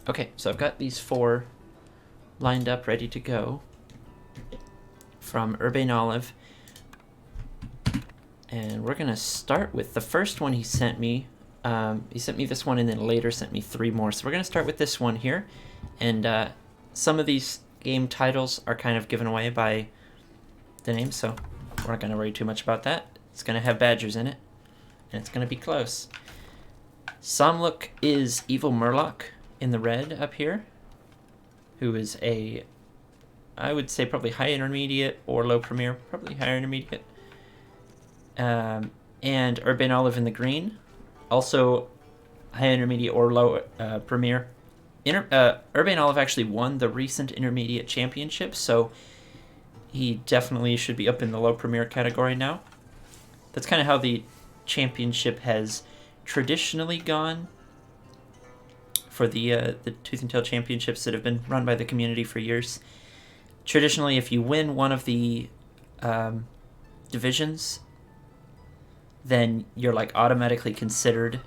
Okay, so I've got these 4 lined up, ready to go from Urbane Olive. And we're going to start with the first one he sent me. He sent me this one and then later sent me 3 more. So we're going to start with this one here. And some of these game titles are kind of given away by the name, so we're not going to worry too much about that. It's going to have badgers in it, and it's going to be close. Somlook is Evil Murloc in the red up here, who is a, I would say probably high intermediate or low premier, probably higher intermediate. And Urbane Olive in the green, also high intermediate or low premier. Urbane Olive actually won the recent intermediate championship, so he definitely should be up in the low premier category now. That's kind of how the championship has traditionally gone for the Tooth and Tail championships that have been run by the community for years. Traditionally, if you win one of the divisions, then you're like automatically considered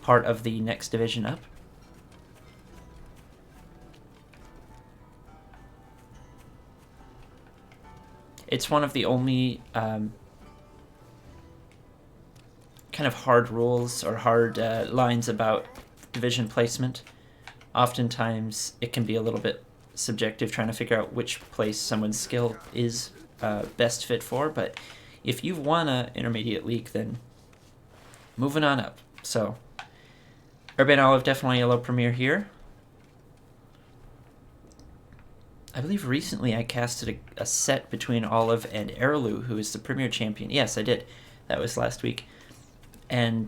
part of the next division up. It's one of the only kind of hard rules or hard lines about division placement. Oftentimes it can be a little bit subjective trying to figure out which place someone's skill is best fit for, but if you've won an intermediate league, then moving on up. So Urbane Olive definitely a low premier here. I believe recently I casted a set between Olive and Erlu, who is the premier champion. Yes, I did. That was last week. And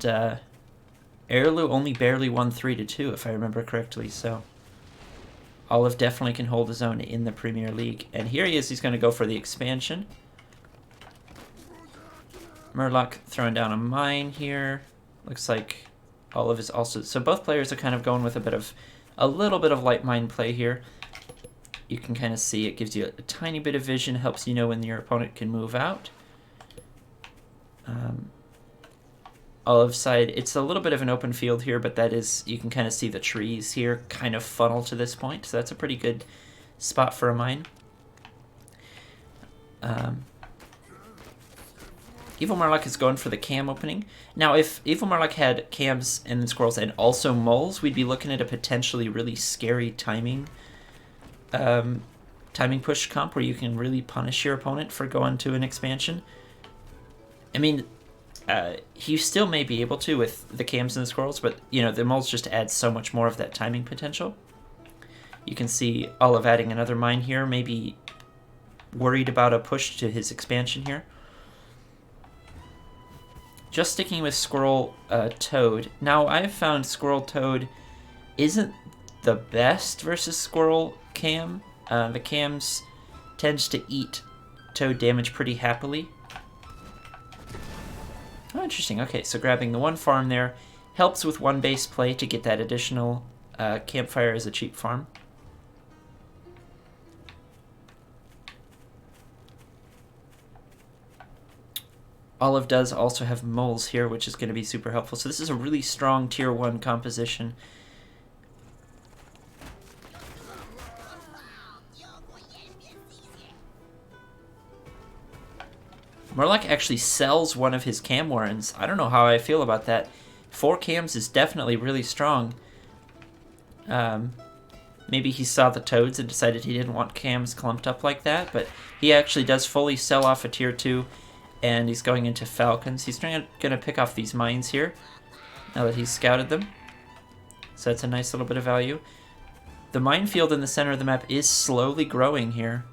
Erlu only barely won 3-2, if I remember correctly. So Olive definitely can hold his own in the Premier League. And here he is. He's going to go for the expansion. Murloc throwing down a mine here. Looks like Olive is also... So both players are kind of going with a little bit of light mine play here. You can kind of see it gives you a tiny bit of vision, helps you know when your opponent can move out. Olive side, it's a little bit of an open field here, but that is, you can kind of see the trees here kind of funnel to this point, so that's a pretty good spot for a mine. Evil Murloc is going for the cam opening. Now, if Evil Murloc had cams and squirrels and also moles, we'd be looking at a potentially really scary timing push comp where you can really punish your opponent for going to an expansion. I mean, he still may be able to with the cams and the squirrels, but you know the moles just add so much more of that timing potential. You can see Olive adding another mine here, maybe worried about a push to his expansion here. Just sticking with Squirrel Toad. Now, I've found Squirrel Toad isn't the best versus Squirrel Cam. The Cams tends to eat Toad damage pretty happily. Oh, interesting. Okay, so grabbing the one farm there helps with one base play to get that additional campfire as a cheap farm. Olive does also have moles here, which is going to be super helpful. So this is a really strong tier 1 composition. Murloc actually sells one of his cam warrens. I don't know how I feel about that. 4 cams is definitely really strong. Maybe he saw the toads and decided he didn't want cams clumped up like that, but he actually does fully sell off a tier 2, and he's going into falcons. He's going to pick off these mines here, now that he's scouted them. So that's a nice little bit of value. The minefield in the center of the map is slowly growing here.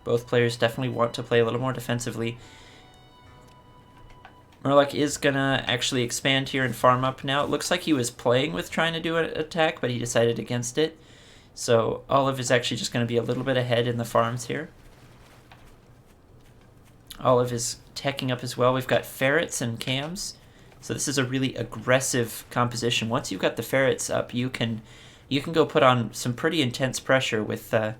Both players definitely want to play a little more defensively. Murloc is going to actually expand here and farm up now. It looks like he was playing with trying to do an attack, but he decided against it. So Olive is actually just going to be a little bit ahead in the farms here. Olive is teching up as well. We've got ferrets and cams. So this is a really aggressive composition. Once you've got the ferrets up, you can go put on some pretty intense pressure with the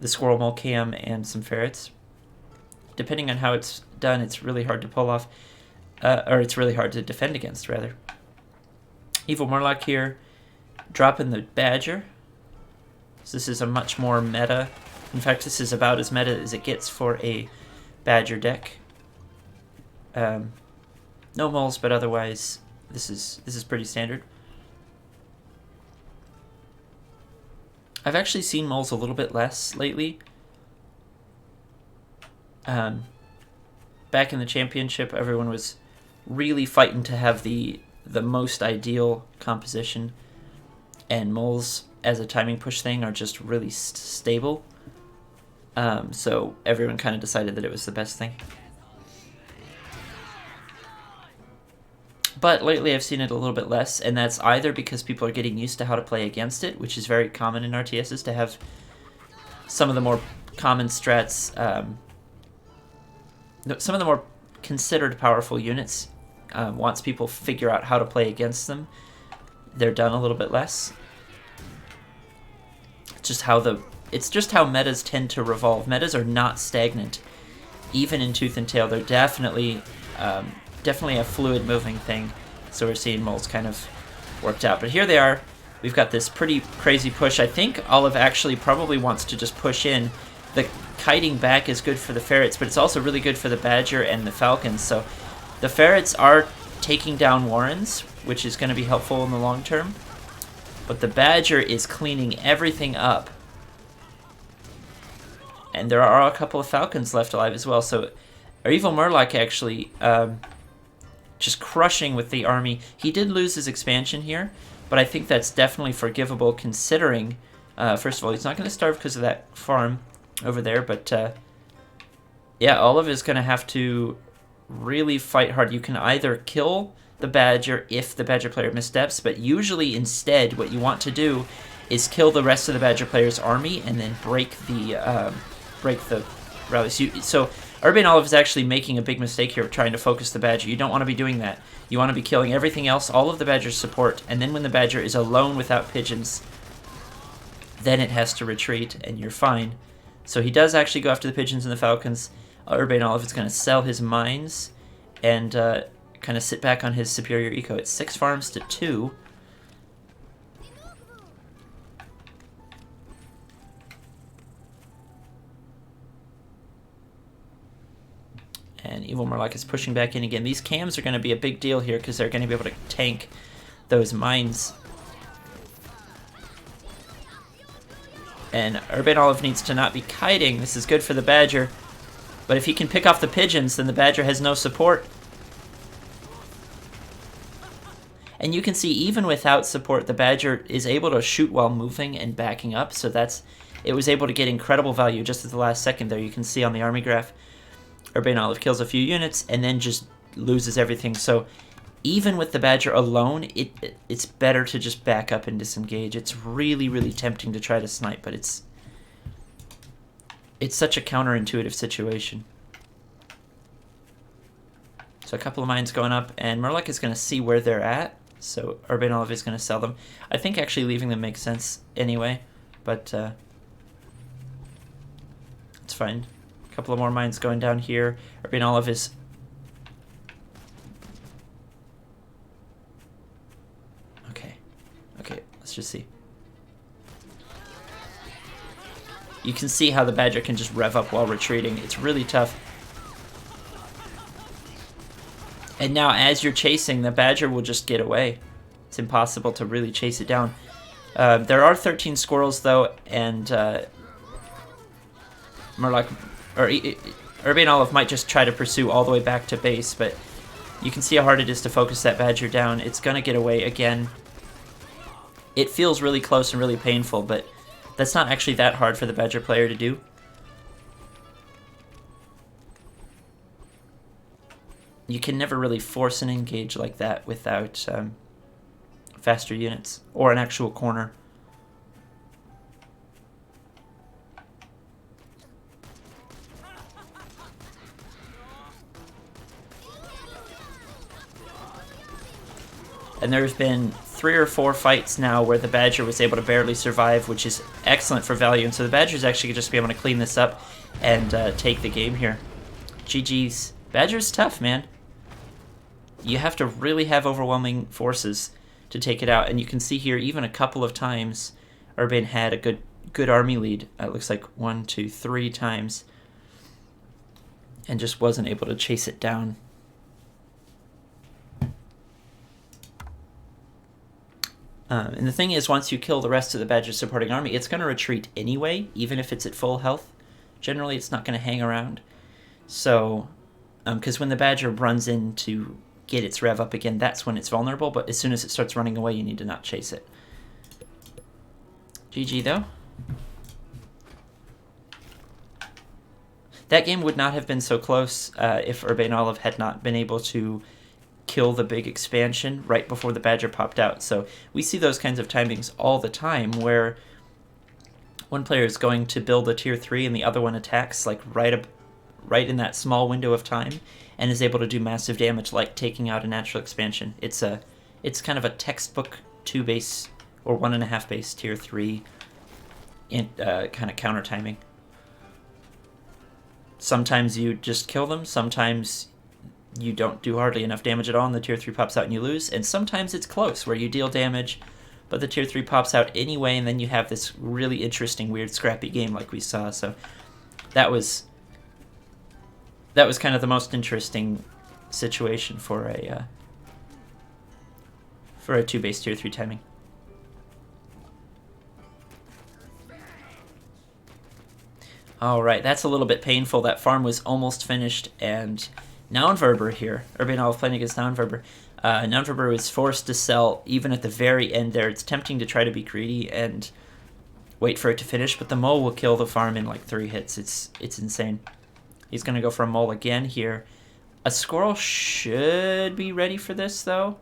squirrel mole cam and some ferrets. Depending on how it's done, it's really hard to pull off. or it's really hard to defend against, rather. Evil Murloc here, dropping the Badger. So this is a much more meta. In fact, this is about as meta as it gets for a Badger deck. No moles, but otherwise, this is pretty standard. I've actually seen moles a little bit less lately. Back in the championship, everyone was really fighting to have the most ideal composition, and moles as a timing push thing are just really stable. So everyone kind of decided that it was the best thing. But lately I've seen it a little bit less, and that's either because people are getting used to how to play against it, which is very common in RTSs to have some of the more common strats, some of the more considered powerful units. Once people figure out how to play against them, they're done a little bit less. It's just how metas tend to revolve. Metas are not stagnant, even in Tooth and Tail. They're definitely a fluid moving thing. So we're seeing moles kind of worked out. But here they are. We've got this pretty crazy push. I think Olive actually probably wants to just push in. The kiting back is good for the ferrets, but it's also really good for the Badger and the Falcons. So the ferrets are taking down Warrens, which is going to be helpful in the long term. But the Badger is cleaning everything up. And there are a couple of Falcons left alive as well. So our Evil Murloc actually just crushing with the army. He did lose his expansion here, but I think that's definitely forgivable considering, first of all, he's not going to starve because of that farm over there, but yeah, Olive is going to have to really fight hard. You can either kill the Badger if the Badger player missteps, but usually instead what you want to do is kill the rest of the Badger player's army and then break the rallies. So Urbane Olive is actually making a big mistake here trying to focus the Badger. You don't want to be doing that. You want to be killing everything else, all of the Badger's support, and then when the Badger is alone without pigeons, then it has to retreat and you're fine. So he does actually go after the pigeons and the Falcons. Urbane Olive is going to sell his mines and kind of sit back on his superior eco. It's 6 farms to 2. And Evil Murloc is pushing back in again. These cams are going to be a big deal here because they're going to be able to tank those mines. And Urbane Olive needs to not be kiting. This is good for the Badger. But if he can pick off the pigeons, then the Badger has no support. And you can see even without support, the Badger is able to shoot while moving and backing up. So it was able to get incredible value just at the last second there. You can see on the army graph, Urbane Olive kills a few units and then just loses everything. So even with the Badger alone, it's better to just back up and disengage. It's really, really tempting to try to snipe, but it's such a counterintuitive situation. So a couple of mines going up, and Murloc is going to see where they're at. So Urbane Olive is going to sell them. I think actually leaving them makes sense anyway, but it's fine. A couple of more mines going down here. Urbane Olive is... Okay, let's just see. You can see how the Badger can just rev up while retreating. It's really tough. And now as you're chasing, the Badger will just get away. It's impossible to really chase it down. There are 13 squirrels though, and Urbane Olive might just try to pursue all the way back to base, but you can see how hard it is to focus that Badger down. It's going to get away again. It feels really close and really painful, but that's not actually that hard for the Badger player to do. You can never really force an engage like that without faster units or an actual corner. And there's been 3 or 4 fights now where the Badger was able to barely survive, which is excellent for value. And so the Badger's actually just be able to clean this up and take the game here. GG's. Badger's tough, man. you have to really have overwhelming forces to take it out. And you can see here, even a couple of times, Urbane had a good army lead. It looks like 1, 2, 3 times, and just wasn't able to chase it down. And the thing is, once you kill the rest of the Badger's supporting army, it's going to retreat anyway, even if it's at full health. Generally, it's not going to hang around. So, because when the Badger runs in to get its rev up again, that's when it's vulnerable, but as soon as it starts running away, you need to not chase it. GG, though. That game would not have been so close if Urbane Olive had not been able to kill the big expansion right before the Badger popped out. So we see those kinds of timings all the time where one player is going to build a tier 3 and the other one attacks like right in that small window of time and is able to do massive damage, like taking out a natural expansion. It's kind of a textbook 2 base or 1.5 base tier 3 kind of counter timing. Sometimes you just kill them, sometimes you don't do hardly enough damage at all and the tier 3 pops out and you lose, and sometimes it's close where you deal damage but the tier 3 pops out anyway, and then you have this really interesting, weird, scrappy game like we saw. So that was kind of the most interesting situation for a 2 base tier 3 timing. Alright, that's a little bit painful. That farm was almost finished, and Naunverber here, Urbane Olive playing against Naunverber. Naunverber was forced to sell even at the very end there. It's tempting to try to be greedy and wait for it to finish, but the mole will kill the farm in like 3 hits. It's insane. He's going to go for a mole again here. A squirrel should be ready for this, though.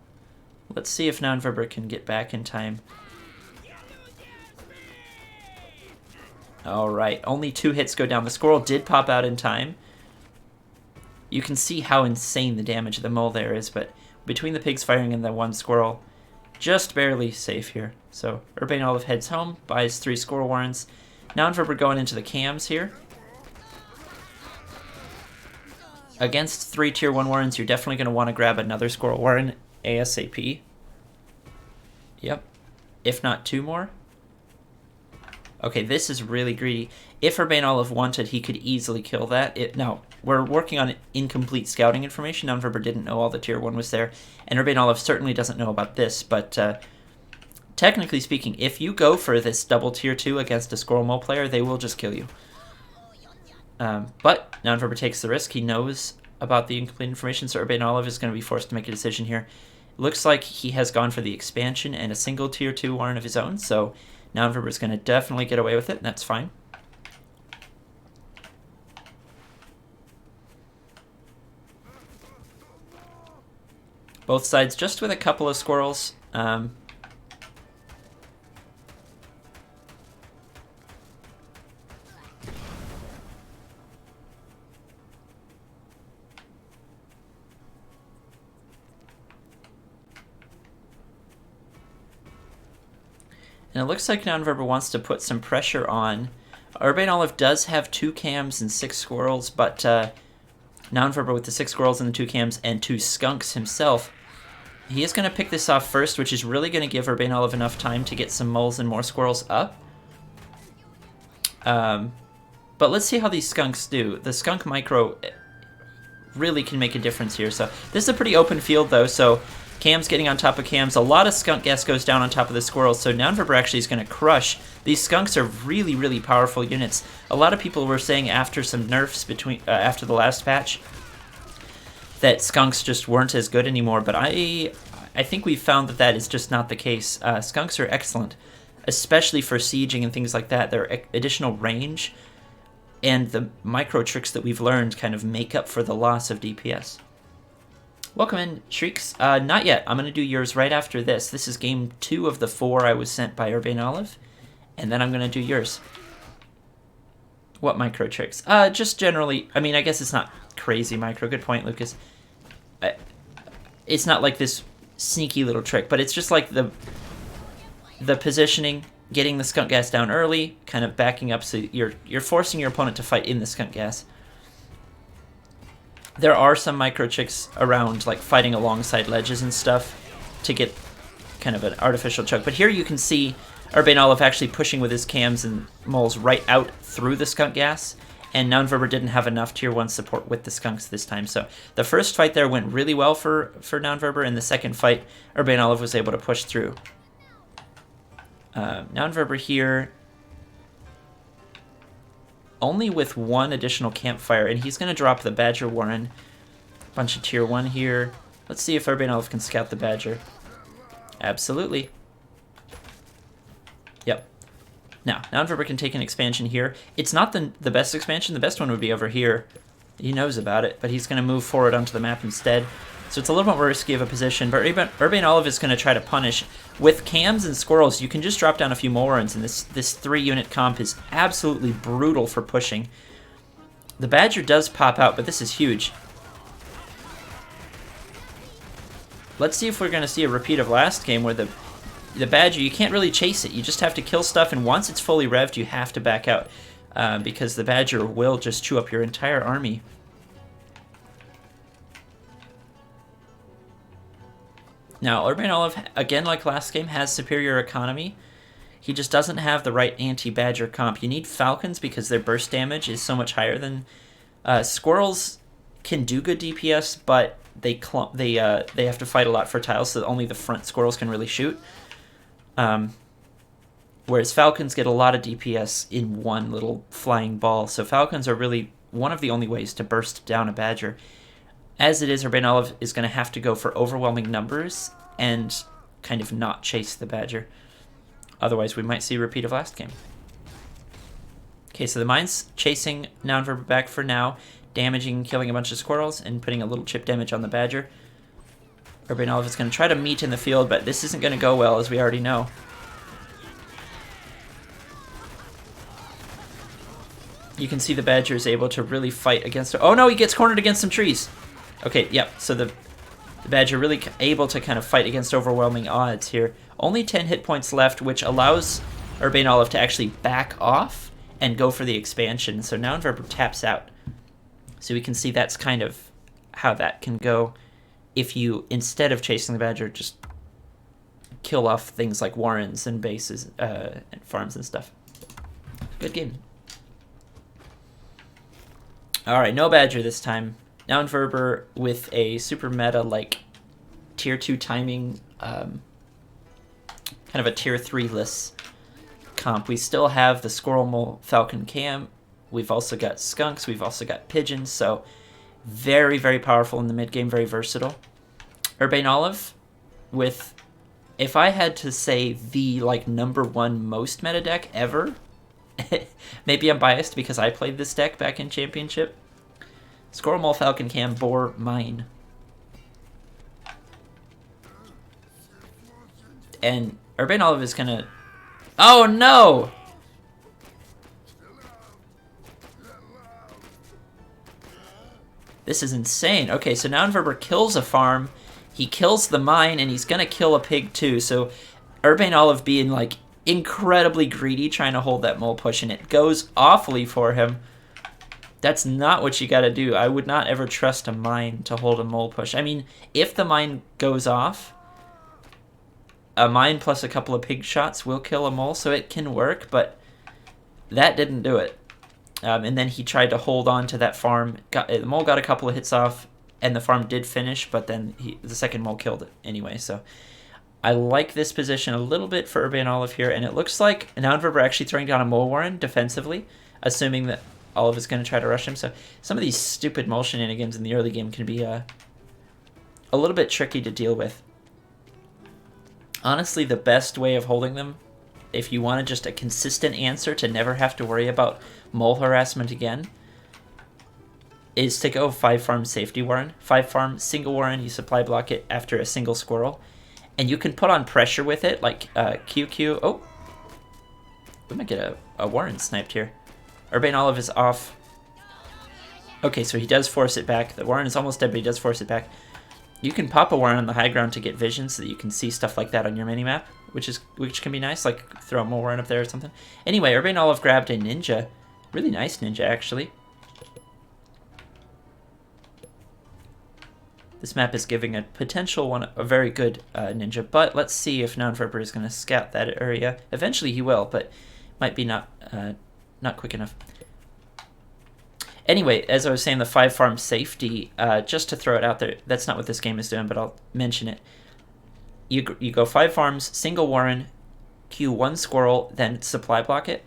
Let's see if Naunverber can get back in time. Alright, only 2 hits go down. The squirrel did pop out in time. You can see how insane the damage of the mole there is, but between the pigs firing and the 1 squirrel, just barely safe here. So Urbane Olive heads home, buys 3 squirrel warrens. Naunverber going into the cams here. Against 3 tier 1 warrens, you're definitely going to want to grab another squirrel warren ASAP. Yep. If not 2 more. Okay, this is really greedy. If Urbane Olive wanted, he could easily kill that. Now, we're working on incomplete scouting information. Naunverber didn't know all the tier 1 was there, and Urbane Olive certainly doesn't know about this, but technically speaking, if you go for this double tier 2 against a squirrel mole player, they will just kill you. But Naunverber takes the risk. He knows about the incomplete information, so Urbane Olive is going to be forced to make a decision here. Looks like he has gone for the expansion and a single tier 2 warren of his own, so Naunverber is going to definitely get away with it, and that's fine. Both sides just with a couple of squirrels. And it looks like Naunverber wants to put some pressure on. Urbane Olive does have 2 cams and 6 squirrels, but Naunverber with the 6 squirrels and the 2 cams and 2 skunks himself, he is going to pick this off first, which is really going to give Urbane Olive enough time to get some moles and more squirrels up. But let's see how these skunks do. The skunk micro really can make a difference here. So this is a pretty open field, though, so cams getting on top of cams. A lot of skunk gas goes down on top of the squirrels, so Naunverber actually is going to crush. These skunks are really, really powerful units. A lot of people were saying after some nerfs after the last patch that skunks just weren't as good anymore, but I think we've found that that is just not the case. Skunks are excellent, especially for sieging and things like that. Their additional range and the micro tricks that we've learned kind of make up for the loss of DPS. Welcome in, Shreekz. Not yet. I'm going to do yours right after this. This is game 2 of the 4 I was sent by Urbane Olive, and then I'm going to do yours. What micro tricks? Just generally, I mean, I guess it's not crazy micro. Good point, Lucas. It's not like this sneaky little trick, but it's just like the positioning, getting the skunk gas down early, kind of backing up, so you're forcing your opponent to fight in the skunk gas. There are some micro chicks around, like fighting alongside ledges and stuff to get kind of an artificial choke. But here you can see Urbane Olive actually pushing with his cams and moles right out through the skunk gas. And Nounverber didn't have enough tier 1 support with the skunks this time. So the first fight there went really well for Nounverber. In the second fight, Urbane Olive was able to push through. Nounverber here only with 1 additional campfire, and he's going to drop the Badger Warren. Bunch of tier 1 here. Let's see if Urbane Olive can scout the Badger. Absolutely. Yep. Now, Nounverber can take an expansion here. It's not the best expansion. The best one would be over here. He knows about it, but he's going to move forward onto the map instead. So it's a little bit more risky of a position, but Urbane Olive is going to try to punish. With cams and squirrels, you can just drop down a few more ones, and this 3-unit comp is absolutely brutal for pushing. The Badger does pop out, but this is huge. Let's see if we're going to see a repeat of last game where the Badger, you can't really chase it. You just have to kill stuff, and once it's fully revved, you have to back out because the Badger will just chew up your entire army. Now, Urbane Olive, again like last game, has superior economy. He just doesn't have the right anti-Badger comp. You need Falcons because their burst damage is so much higher than... Squirrels can do good DPS, but they have to fight a lot for tiles, so only the front squirrels can really shoot. Whereas Falcons get a lot of DPS in one little flying ball. So Falcons are really one of the only ways to burst down a Badger. As it is, Urbane Olive is going to have to go for overwhelming numbers and kind of not chase the Badger. Otherwise, we might see a repeat of last game. Okay, so the mine's chasing Nounverber back for now, damaging, killing a bunch of squirrels, and putting a little chip damage on the Badger. Urbane Olive is going to try to meet in the field, but this isn't going to go well, as we already know. You can see the Badger is able to really fight against... Oh no, he gets cornered against some trees! Okay, yep, so the Badger really able to kind of fight against overwhelming odds here. Only 10 hit points left, which allows Urbane Olive to actually back off and go for the expansion. So now Nounverber taps out. So we can see that's kind of how that can go if you, instead of chasing the Badger, just kill off things like warrens and bases and farms and stuff. Good game. Alright, no Badger this time. Nounverber with a super meta like tier 2 timing, kind of a tier 3-less comp. We still have the Squirrel Mole Falcon Cam. We've also got Skunks. We've also got Pigeons. So very, very powerful in the mid game. Very versatile. Urbane Olive with, if I had to say the like #1 most meta deck ever, maybe I'm biased because I played this deck back in Championship. Squirrel Mole Falcon Cam Boar Mine. And Urbane Olive is gonna... Oh no! This is insane. Okay, so Nounverber kills a farm, he kills the mine, and he's gonna kill a pig too. So Urbane Olive being like incredibly greedy trying to hold that mole push, and it goes awfully for him. That's not what you gotta do. I would not ever trust a mine to hold a mole push. I mean, if the mine goes off, a mine plus a couple of pig shots will kill a mole, so it can work, but that didn't do it. And then he tried to hold on to that farm. The mole got a couple of hits off, and the farm did finish, but then the second mole killed it anyway. So I like this position a little bit for Urbane Olive here, and it looks like Nounverber actually throwing down a mole warren defensively, assuming that Olive is going to try to rush him. So some of these stupid mole shenanigans in the early game can be a little bit tricky to deal with. Honestly, the best way of holding them, if you wanted just a consistent answer to never have to worry about mole harassment again, is to go 5-farm safety warren. 5-farm single warren, you supply block it after a single squirrel. And you can put on pressure with it, like QQ. Oh, we might get a warren sniped here. Urbane Olive is off. Okay, so he does force it back. The warren is almost dead, but he does force it back. You can pop a warren on the high ground to get vision so that you can see stuff like that on your minimap, which can be nice, like throw a mole warren up there or something. Anyway, Urbane Olive grabbed a ninja. Really nice ninja, actually. This map is giving a potential one a very good ninja, but let's see if Nounverber is going to scout that area. Eventually he will, but might be not quick enough. Anyway, as I was saying, the 5-farm safety, just to throw it out there, that's not what this game is doing, but I'll mention it. You go 5 farms, single Warren, queue 1 squirrel, then supply block it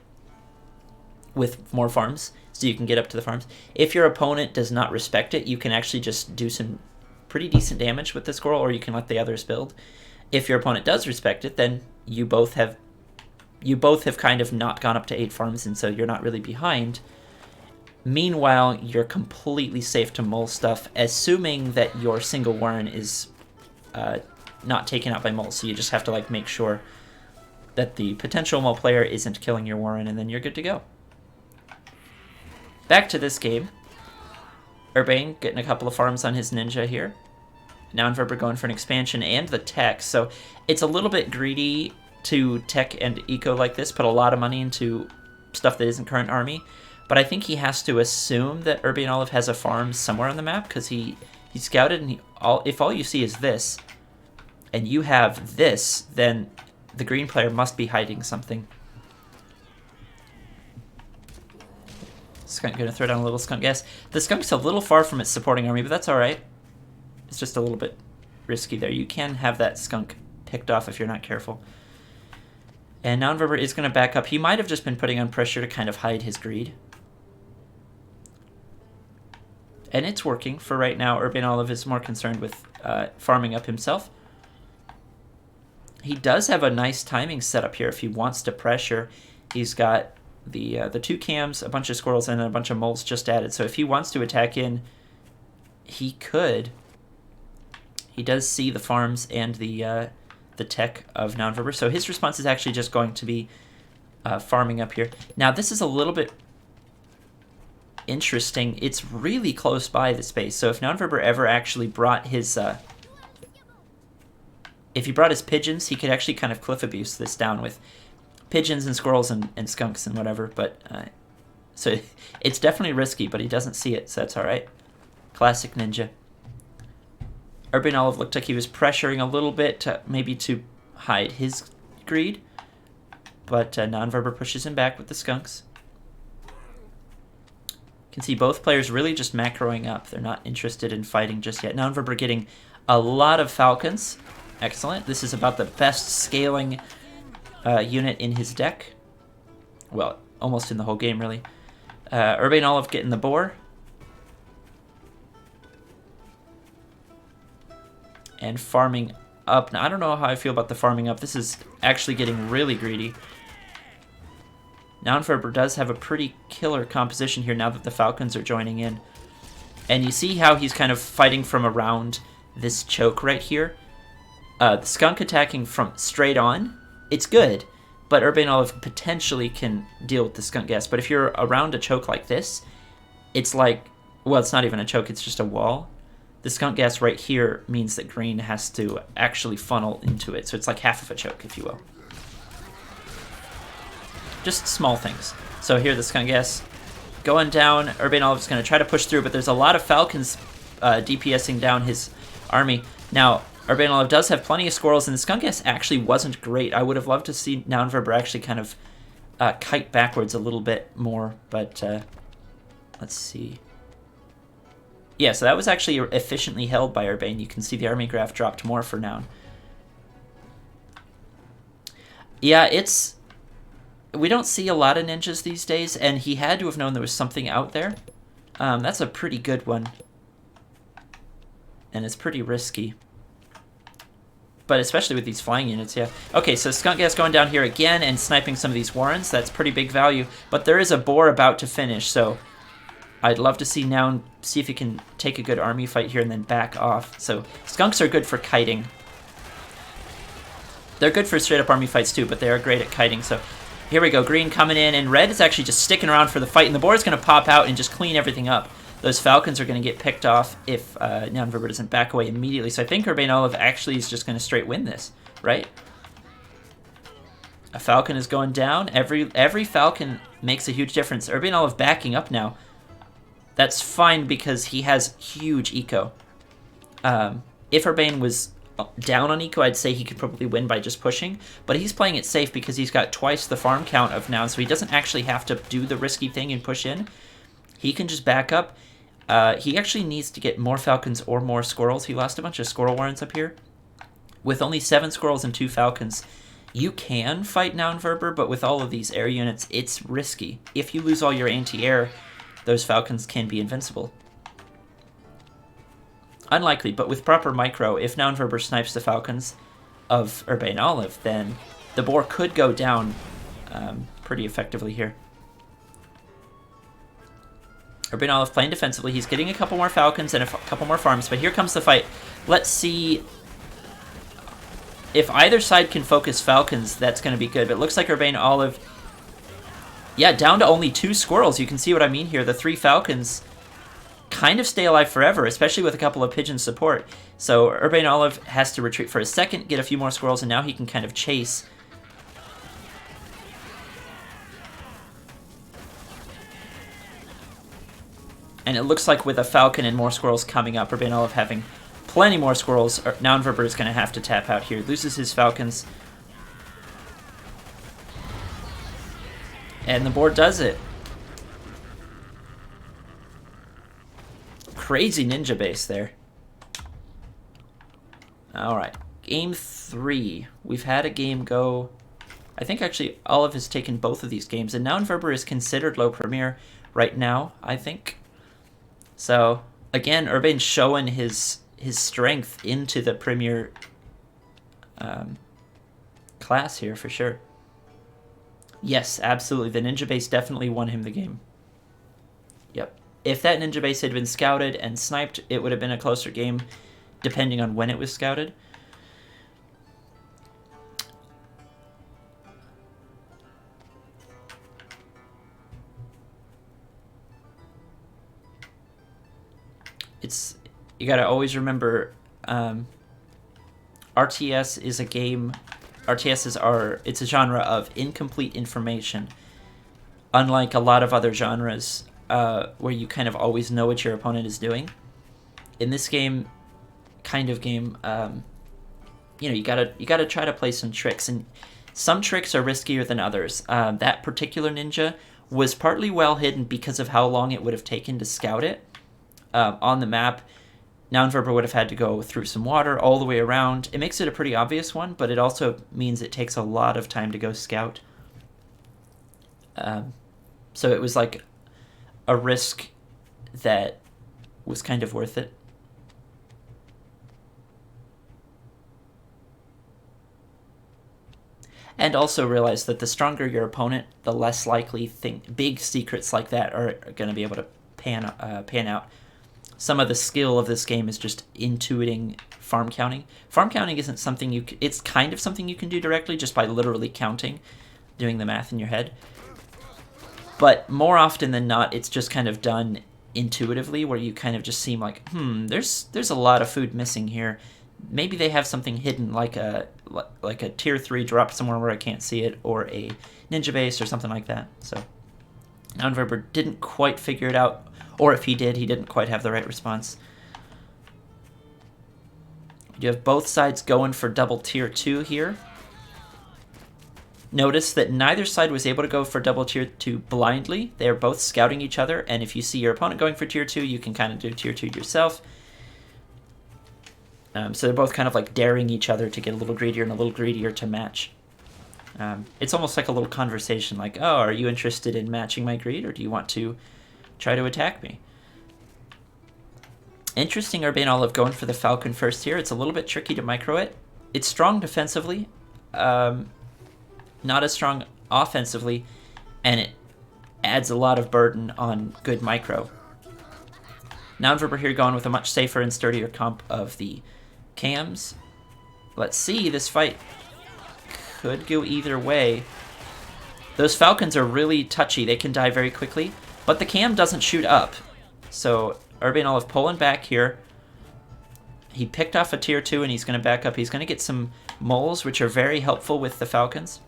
with more farms, so you can get up to the farms. If your opponent does not respect it, you can actually just do some pretty decent damage with the squirrel, or you can let the others build. If your opponent does respect it, then you both have kind of not gone up to 8 farms, and so you're not really behind. Meanwhile, you're completely safe to mole stuff, assuming that your single Warren is not taken out by moles. So you just have to like make sure that the potential mole player isn't killing your Warren, and then you're good to go. Back to this game. Urbane getting a couple of farms on his ninja here. Nounverber going for an expansion and the tech. So it's a little bit greedy to tech and eco like this, put a lot of money into stuff that isn't current army. But I think he has to assume that Urbane Olive has a farm somewhere on the map, because he scouted, and if all you see is this, and you have this, then the green player must be hiding something. Skunk gonna throw down a little skunk gas. The skunk's a little far from its supporting army, but that's alright. It's just a little bit risky there. You can have that skunk picked off if you're not careful. And Nounverber is going to back up. He might have just been putting on pressure to kind of hide his greed. And it's working for right now. Urbane Olive is more concerned with farming up himself. He does have a nice timing setup here if he wants to pressure. He's got the 2 cams, a bunch of squirrels, and a bunch of moles just added. So if he wants to attack in, he could. He does see the farms and the tech of Nounverber, so his response is actually just going to be farming up here. Now this is a little bit interesting. It's really close by the space, so if Nounverber ever actually brought his if he brought his pigeons, he could actually kind of cliff abuse this down with pigeons and squirrels and skunks and whatever, but so it's definitely risky, but he doesn't see it, so that's alright. Classic ninja. Urbane Olive looked like he was pressuring a little bit, maybe to hide his greed, but Nounverber pushes him back with the skunks. You can see both players really just macroing up. They're not interested in fighting just yet. Nounverber getting a lot of falcons. Excellent. This is about the best scaling unit in his deck. Well, almost in the whole game, really. Urbane Olive getting the boar. And farming up. Now, I don't know how I feel about the farming up. This is actually getting really greedy. Nounverber does have a pretty killer composition here now that the falcons are joining in. And you see how he's kind of fighting from around this choke right here. The skunk attacking from straight on, it's good. But Urbane Olive potentially can deal with the skunk gas. But if you're around a choke like this, it's like, well, it's not even a choke, it's just a wall. The skunk gas right here means that green has to actually funnel into it. So it's like half of a choke, if you will. Just small things. So here the skunk gas going down. Urbane Olive is going to try to push through, but there's a lot of falcons DPSing down his army. Now, Urbane Olive does have plenty of squirrels, and the skunk gas actually wasn't great. I would have loved to see Nounverber actually kind of kite backwards a little bit more, but let's see. Yeah, so that was actually efficiently held by Urbane. You can see the army graph dropped more for Noun. Yeah, it's... We don't see a lot of ninjas these days, and he had to have known there was something out there. That's a pretty good one. And it's pretty risky. But especially with these flying units, yeah. Okay, so skunk gas going down here again and sniping some of these Warrens. That's pretty big value. But there is a boar about to finish, so... I'd love to see Noun see if he can take a good army fight here and then back off. So skunks are good for kiting. They're good for straight up army fights too, but they are great at kiting. So here we go, green coming in, and red is actually just sticking around for the fight, and the boar is going to pop out and just clean everything up. Those falcons are going to get picked off if Nounverber doesn't back away immediately. So I think Urbane Olive actually is just going to straight win this, right? A falcon is going down. Every falcon makes a huge difference. Urbane Olive backing up now. That's fine because he has huge eco. If Urbane was down on eco, I'd say he could probably win by just pushing, but he's playing it safe because he's got twice the farm count of now, so he doesn't actually have to do the risky thing and push in. He can just back up. He actually needs to get more falcons or more squirrels. He lost a bunch of squirrel warrants up here. With only 7 squirrels and 2 falcons, you can fight Naunverber, but with all of these air units, it's risky. If you lose all your anti-air, those falcons can be invincible. Unlikely, but with proper micro, if Naunverber snipes the falcons of Urbane Olive, then the boar could go down pretty effectively here. Urbane Olive playing defensively. He's getting a couple more falcons and a couple more farms, but here comes the fight. Let's see if either side can focus falcons. That's going to be good, but it looks like Urbane Olive, yeah, down to only 2 squirrels. You can see what I mean here. The 3 falcons kind of stay alive forever, especially with a couple of pigeon support. So Urbane Olive has to retreat for a second, get a few more squirrels, and now he can kind of chase. And it looks like with a falcon and more squirrels coming up, Urbane Olive having plenty more squirrels, Naunverber is going to have to tap out here. Loses his falcons. And the board does it. Crazy ninja base there. Alright, game 3. We've had a game go. I think actually Olive has taken both of these games, and Naunverber is considered low premier right now, I think. So, again, Urbane showing his strength into the premier class here for sure. Yes, absolutely. The ninja base definitely won him the game. Yep. If that ninja base had been scouted and sniped, it would have been a closer game, depending on when it was scouted. You gotta always remember, RTS is a game. It's a genre of incomplete information, unlike a lot of other genres. Where you kind of always know what your opponent is doing. In this game, you gotta try to play some tricks, and some tricks are riskier than others. That particular ninja was partly well hidden because of how long it would have taken to scout it on the map. Naunverber would have had to go through some water all the way around. It makes it a pretty obvious one, but it also means it takes a lot of time to go scout. So it was like a risk that was kind of worth it. And also realize that the stronger your opponent, the less likely big secrets like that are going to be able to pan out. Some of the skill of this game is just intuiting farm counting. Farm counting isn't something it's kind of something you can do directly just by literally counting, doing the math in your head. But more often than not, it's just kind of done intuitively, where you kind of just seem like, there's a lot of food missing here. Maybe they have something hidden, like a tier 3 drop somewhere where I can't see it, or a ninja base or something like that. So Naunverber didn't quite figure it out, or if he did, he didn't quite have the right response. You have both sides going for double tier 2 here. Notice that neither side was able to go for double tier 2 blindly. They're both scouting each other, and if you see your opponent going for tier 2, you can kind of do tier 2 yourself. So they're both kind of like daring each other to get a little greedier and a little greedier to match. It's almost like a little conversation, like, oh, are you interested in matching my greed, or do you want to try to attack me? Interesting, Urbane Olive going for the Falcon first here. It's a little bit tricky to micro it. It's strong defensively. Not as strong offensively, and it adds a lot of burden on good micro. Naunverber here going with a much safer and sturdier comp of the cams. Let's see, this fight could go either way. Those falcons are really touchy. They can die very quickly, but the cam doesn't shoot up. So Urbane Olive pulling back here. He picked off a tier 2 and he's going to back up. He's going to get some moles, which are very helpful with the falcons.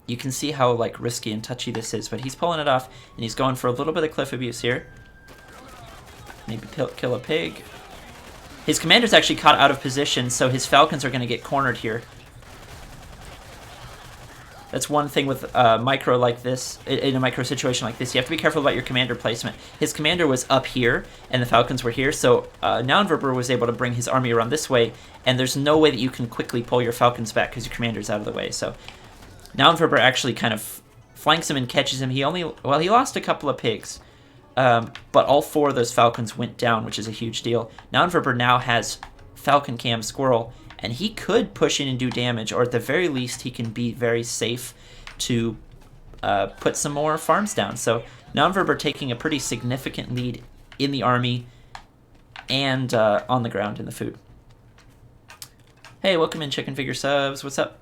You can see how like risky and touchy this is, but he's pulling it off, and he's going for a little bit of cliff abuse here. Maybe kill a pig. His commander's actually caught out of position, so his falcons are going to get cornered here. That's one thing with micro like this, in a micro situation like this. You have to be careful about your commander placement. His commander was up here, and the falcons were here, so Naunverber was able to bring his army around this way, and there's no way that you can quickly pull your falcons back because your commander's out of the way. So Naunverber actually kind of flanks him and catches him. He lost a couple of pigs, but all 4 of those falcons went down, which is a huge deal. Naunverber now has Falcon Cam Squirrel, and he could push in and do damage, or at the very least, he can be very safe to put some more farms down. So Naunverber taking a pretty significant lead in the army and on the ground in the food. Hey, welcome in, Chicken Figure Subs. What's up?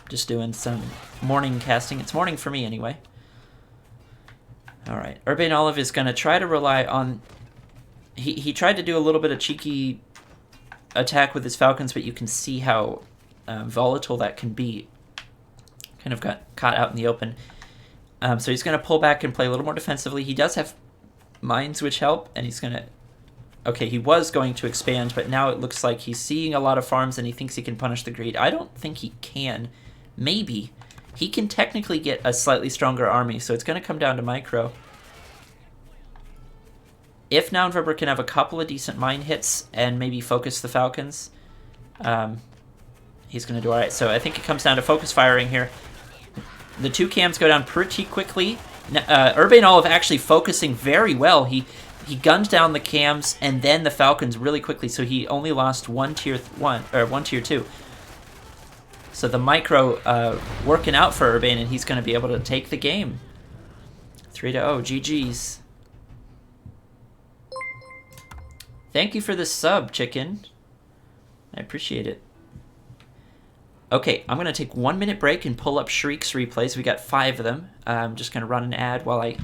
Just doing some morning casting. It's morning for me anyway. All right, Urbane Olive is going to try to rely on... He tried to do a little bit of cheeky attack with his falcons, but you can see how volatile that can be. Kind of got caught out in the open. So he's going to pull back and play a little more defensively. He does have mines, which help, and he's going to... Okay, he was going to expand, but now it looks like he's seeing a lot of farms and he thinks he can punish the greed. I don't think he can. Maybe. He can technically get a slightly stronger army, so it's going to come down to micro. If Naunverber can have a couple of decent mine hits and maybe focus the falcons, he's going to do all right. So I think it comes down to focus firing here. The 2 cams go down pretty quickly. Urbane Olive actually focusing very well. He gunned down the cams and then the falcons really quickly, so he only lost one tier 2. So the micro working out for Urbane, and he's going to be able to take the game. 3-0, GG's. Thank you for the sub, Chicken. I appreciate it. Okay, I'm going to take 1 minute break and pull up Shreek's replays. We got 5 of them. I'm just going to run an ad while I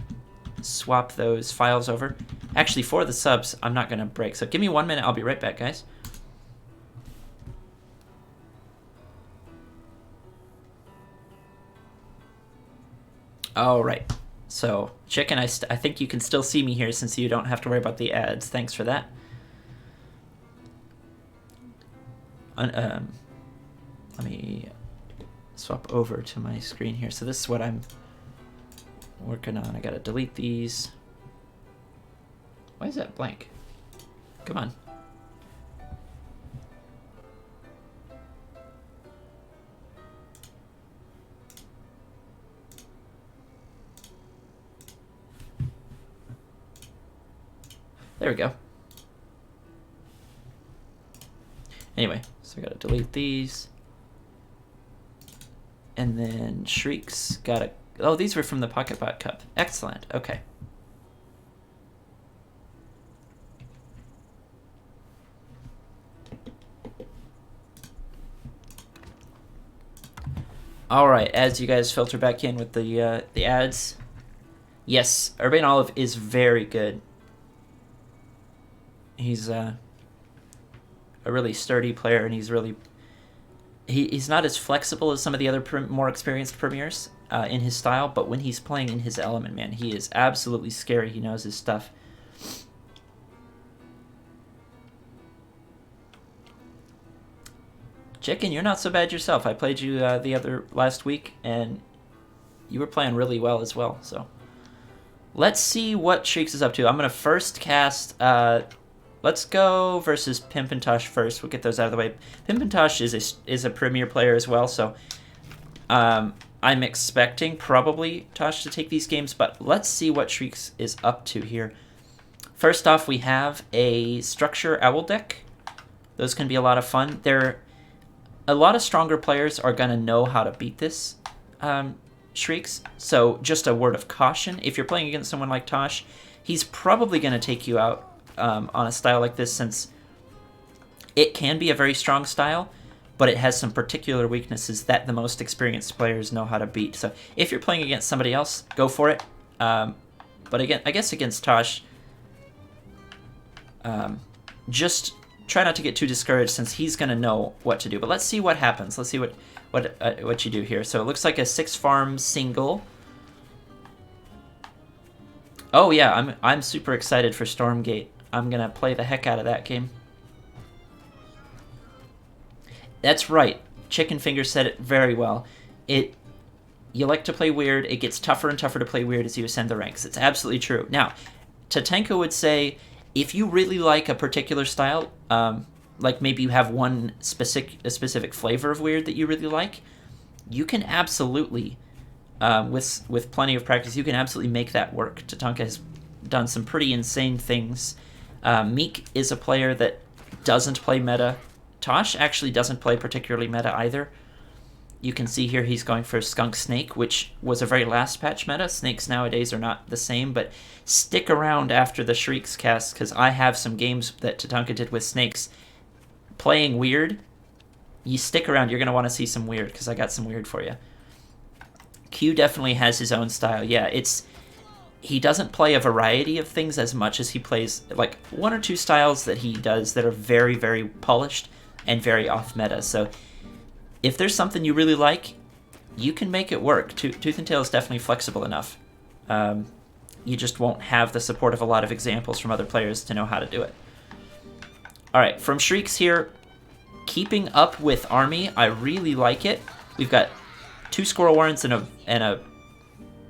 swap those files over. Actually, for the subs, I'm not going to break. So give me 1 minute. I'll be right back, guys. All right. So, Chicken, I think you can still see me here since you don't have to worry about the ads. Thanks for that. Let me swap over to my screen here. So this is what I'm working on. I gotta delete these. Why is that blank? Come on. There we go. Anyway, so I gotta delete these. And then Shreek's gotta... Oh, these were from the PocketBot Cup. Excellent, okay. Alright, as you guys filter back in with the ads. Yes, Urbane Olive is very good. He's a really sturdy player, and he's really... He's not as flexible as some of the other more experienced premiers in his style, but when he's playing in his element, man, he is absolutely scary. He knows his stuff. Chicken, you're not so bad yourself. I played you the last week, and you were playing really well as well. So let's see what Shreek's is up to. I'm going to first cast... let's go versus Pimpintosh first. We'll get those out of the way. Pimpintosh is a premier player as well, so I'm expecting probably Tosh to take these games, but let's see what Shreek's is up to here. First off, we have a Structure Owl deck. Those can be a lot of fun. A lot of stronger players are going to know how to beat this Shreek's, so just a word of caution. If you're playing against someone like Tosh, he's probably going to take you out on a style like this, since it can be a very strong style, but it has some particular weaknesses that the most experienced players know how to beat. So if you're playing against somebody else, go for it. But again, I guess against Tosh, just try not to get too discouraged, since he's going to know what to do. But let's see what happens. Let's see what you do here. So it looks like a 6-farm single. Oh yeah, I'm super excited for Stormgate. I'm gonna play the heck out of that game. That's right. Chicken Finger said it very well. You like to play weird. It gets tougher and tougher to play weird as you ascend the ranks. It's absolutely true. Now, Tatanka would say if you really like a particular style, like maybe you have a specific flavor of weird that you really like, you can absolutely, with plenty of practice, you can absolutely make that work. Tatanka has done some pretty insane things. Meek is a player that doesn't play meta. Tosh actually doesn't play particularly meta either. You can see here he's going for Skunk Snake, which was a very last patch meta. Snakes nowadays are not the same, but stick around after the Shreek's cast, because I have some games that Tatanka did with Snakes. Playing weird, you stick around, you're going to want to see some weird, because I got some weird for you. Q definitely has his own style. Yeah, he doesn't play a variety of things as much as he plays like one or two styles that he does that are very, very polished and very off meta. So if there's something you really like, you can make it work. Tooth and Tail is definitely flexible enough. You just won't have the support of a lot of examples from other players to know how to do it. All right, from Shreek's here, keeping up with Army, I really like it. We've got 2 Squirrel Warrens and a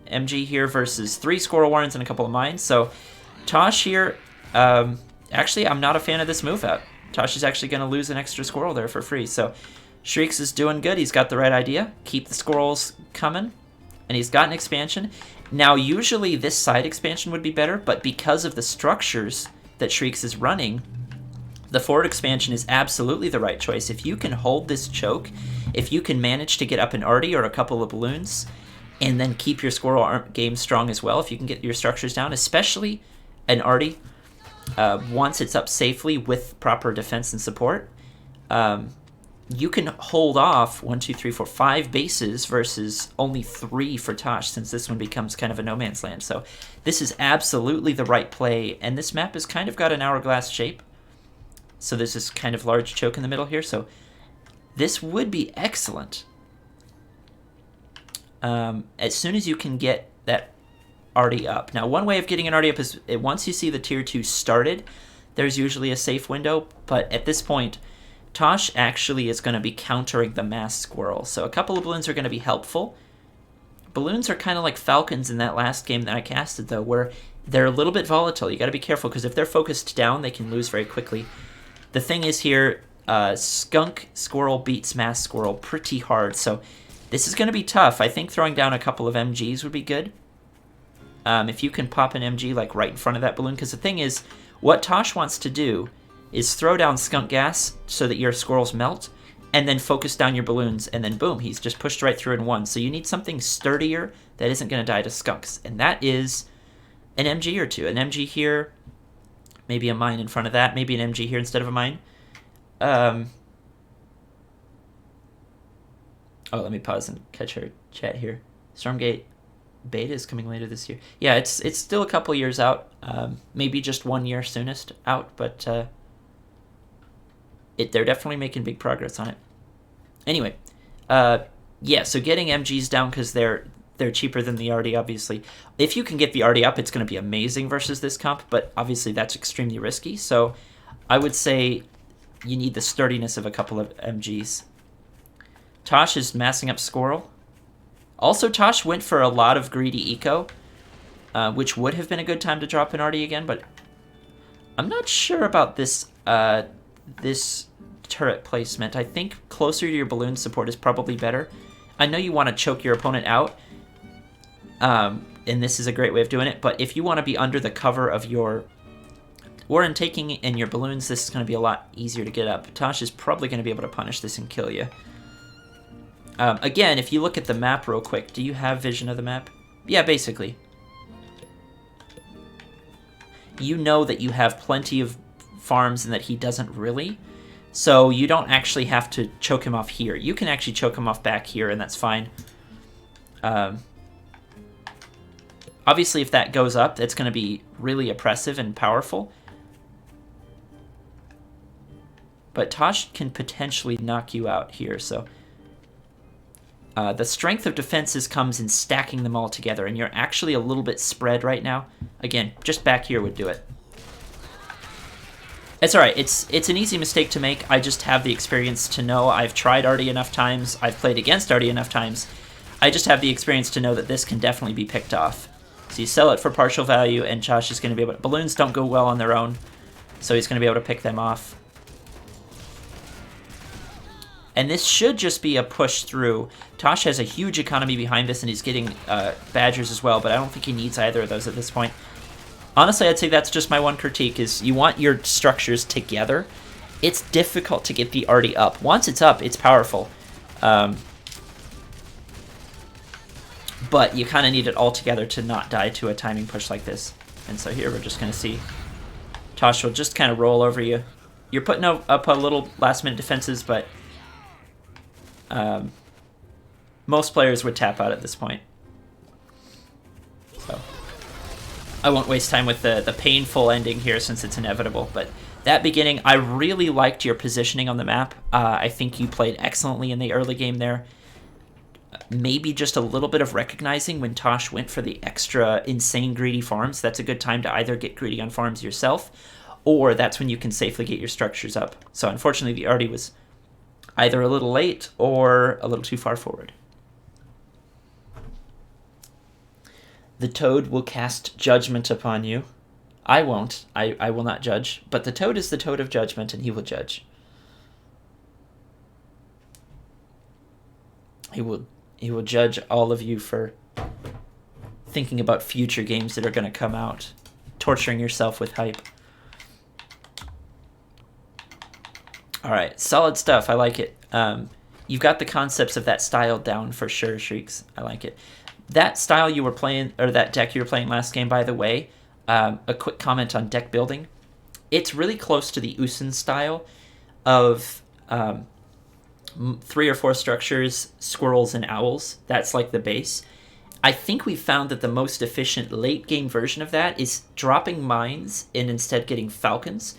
MG here versus 3 Squirrel Warrens and a couple of mines. So Tosh here, actually, I'm not a fan of this move out. Tosh is actually going to lose an extra squirrel there for free. So Shreek's is doing good. He's got the right idea. Keep the squirrels coming. And he's got an expansion. Now, usually this side expansion would be better, but because of the structures that Shreek's is running, the forward expansion is absolutely the right choice. If you can hold this choke, if you can manage to get up an arty or a couple of balloons, and then keep your squirrel game strong as well, if you can get your structures down, especially an arty, once it's up safely with proper defense and support, you can hold off 1, 2, 3, 4, 5 bases versus only 3 for Tosh, since this one becomes kind of a no man's land. So this is absolutely the right play, and this map has kind of got an hourglass shape. So there's this kind of large choke in the middle here. So this would be excellent. As soon as you can get that arty up. Now, one way of getting an arty up is once you see the tier 2 started, there's usually a safe window. But at this point, Tosh actually is going to be countering the mass squirrel. So a couple of balloons are going to be helpful. Balloons are kind of like falcons in that last game that I casted, though, where they're a little bit volatile. You got to be careful, because if they're focused down, they can lose very quickly. The thing is here, skunk squirrel beats mass squirrel pretty hard, so this is going to be tough. I think throwing down a couple of MGs would be good. If you can pop an MG like right in front of that balloon, because the thing is, what Tosh wants to do is throw down skunk gas so that your squirrels melt, and then focus down your balloons, and then boom, he's just pushed right through in one. So you need something sturdier that isn't going to die to skunks, and that is an MG or two. An MG here, maybe a mine in front of that, maybe an MG here instead of a mine. Oh, let me pause and catch her chat here. Stormgate beta is coming later this year. Yeah, it's still a couple years out. Maybe just 1 year soonest out, but they're definitely making big progress on it. Anyway, yeah, so getting MGs down because they're cheaper than the arty, obviously. If you can get the arty up, it's going to be amazing versus this comp, but obviously that's extremely risky. So I would say you need the sturdiness of a couple of MGs. Tosh is massing up squirrel. Also, Tosh went for a lot of greedy eco, which would have been a good time to drop an arty again, but I'm not sure about this this turret placement. I think closer to your balloon support is probably better. I know you want to choke your opponent out, and this is a great way of doing it, but if you want to be under the cover of your Warren taking and your balloons, this is going to be a lot easier to get up. Tosh is probably going to be able to punish this and kill you. Again, if you look at the map real quick, do you have vision of the map? Yeah, basically. You know that you have plenty of farms and that he doesn't really, so you don't actually have to choke him off here. You can actually choke him off back here, and that's fine. Obviously, if that goes up, that's going to be really oppressive and powerful. But Tosh can potentially knock you out here, so The strength of defenses comes in stacking them all together, and you're actually a little bit spread right now. Again, just back here would do it. It's alright, it's an easy mistake to make. I just have the experience to know. I've tried Artie enough times, I've played against Artie enough times. I just have the experience to know that this can definitely be picked off. So you sell it for partial value, and Josh is going to be able to... Balloons don't go well on their own, so he's going to be able to pick them off. And this should just be a push through. Tosh has a huge economy behind this, and he's getting Badgers as well, but I don't think he needs either of those at this point. Honestly, I'd say that's just my one critique, is you want your structures together. It's difficult to get the Artie up. Once it's up, it's powerful. But you kind of need it all together to not die to a timing push like this. And so here we're just going to see Tosh will just kind of roll over you. You're putting up a little last-minute defenses, but most players would tap out at this point. So I won't waste time with the painful ending here since it's inevitable, but that beginning, I really liked your positioning on the map. I think you played excellently in the early game there. Maybe just a little bit of recognizing when Tosh went for the extra insane greedy farms. That's a good time to either get greedy on farms yourself, or that's when you can safely get your structures up. So unfortunately, the Artie was either a little late or a little too far forward. The Toad will cast judgment upon you. I won't. I will not judge. But the Toad is the Toad of judgment, and he will judge. He will judge all of you for thinking about future games that are going to come out, torturing yourself with hype. All right, solid stuff. I like it. You've got the concepts of that style down for sure, Shreekz. I like it. That style you were playing, or that deck you were playing last game, by the way, a quick comment on deck building. It's really close to the Usun style of 3 or 4 structures, squirrels, and owls. That's like the base. I think we found that the most efficient late game version of that is dropping mines and instead getting falcons.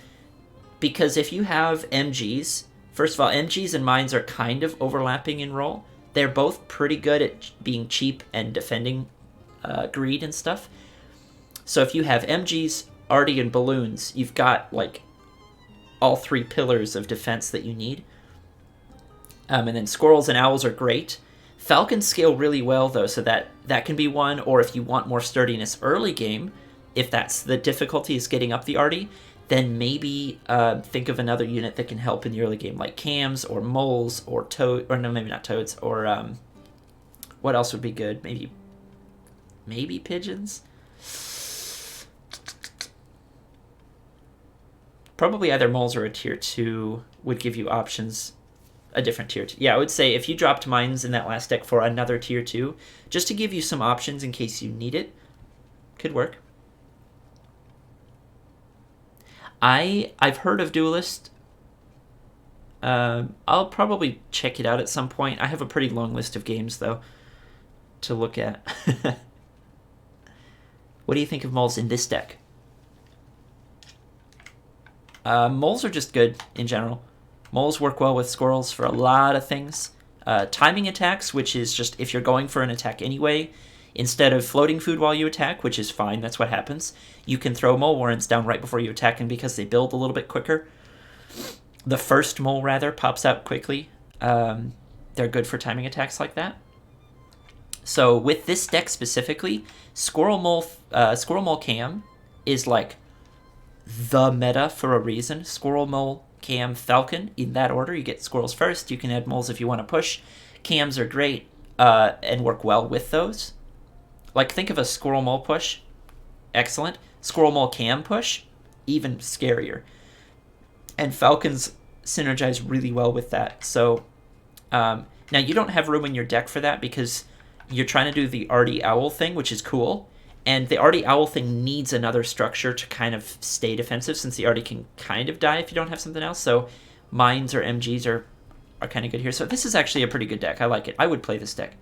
Because if you have MGs, first of all, MGs and mines are kind of overlapping in role. They're both pretty good at being cheap and defending greed and stuff. So if you have MGs, Artie, and balloons, you've got like all 3 pillars of defense that you need. And then squirrels and owls are great. Falcons scale really well, though, so that can be one. Or if you want more sturdiness early game, if that's the difficulty is getting up the Artie, then maybe think of another unit that can help in the early game, like cams or moles or toad, or no, maybe not toads, or what else would be good? Maybe pigeons? Probably either moles or a tier 2 would give you options. A different tier 2. Yeah, I would say if you dropped mines in that last deck for another tier 2, just to give you some options in case you need it, could work. I've heard of Duelist. I'll probably check it out at some point. I have a pretty long list of games, though, to look at. What do you think of moles in this deck? Moles are just good in general. Moles work well with squirrels for a lot of things. Timing attacks, which is just if you're going for an attack anyway, instead of floating food while you attack, which is fine, that's what happens, you can throw mole warrants down right before you attack, and because they build a little bit quicker, the first mole, rather, pops out quickly. They're good for timing attacks like that. So with this deck specifically, Squirrel Mole Cam is like the meta for a reason. Squirrel Mole Cam, Falcon, in that order. You get squirrels first. You can add moles if you want to push. Cams are great and work well with those. Like, think of a squirrel mole push. Excellent. Squirrel mole cam push. Even scarier. And Falcons synergize really well with that. So, now you don't have room in your deck for that because you're trying to do the Artie Owl thing, which is cool. And the Artie Owl thing needs another structure to kind of stay defensive, since the Artie can kind of die if you don't have something else. So mines or MGs are kind of good here. So this is actually a pretty good deck. I like it. I would play this deck.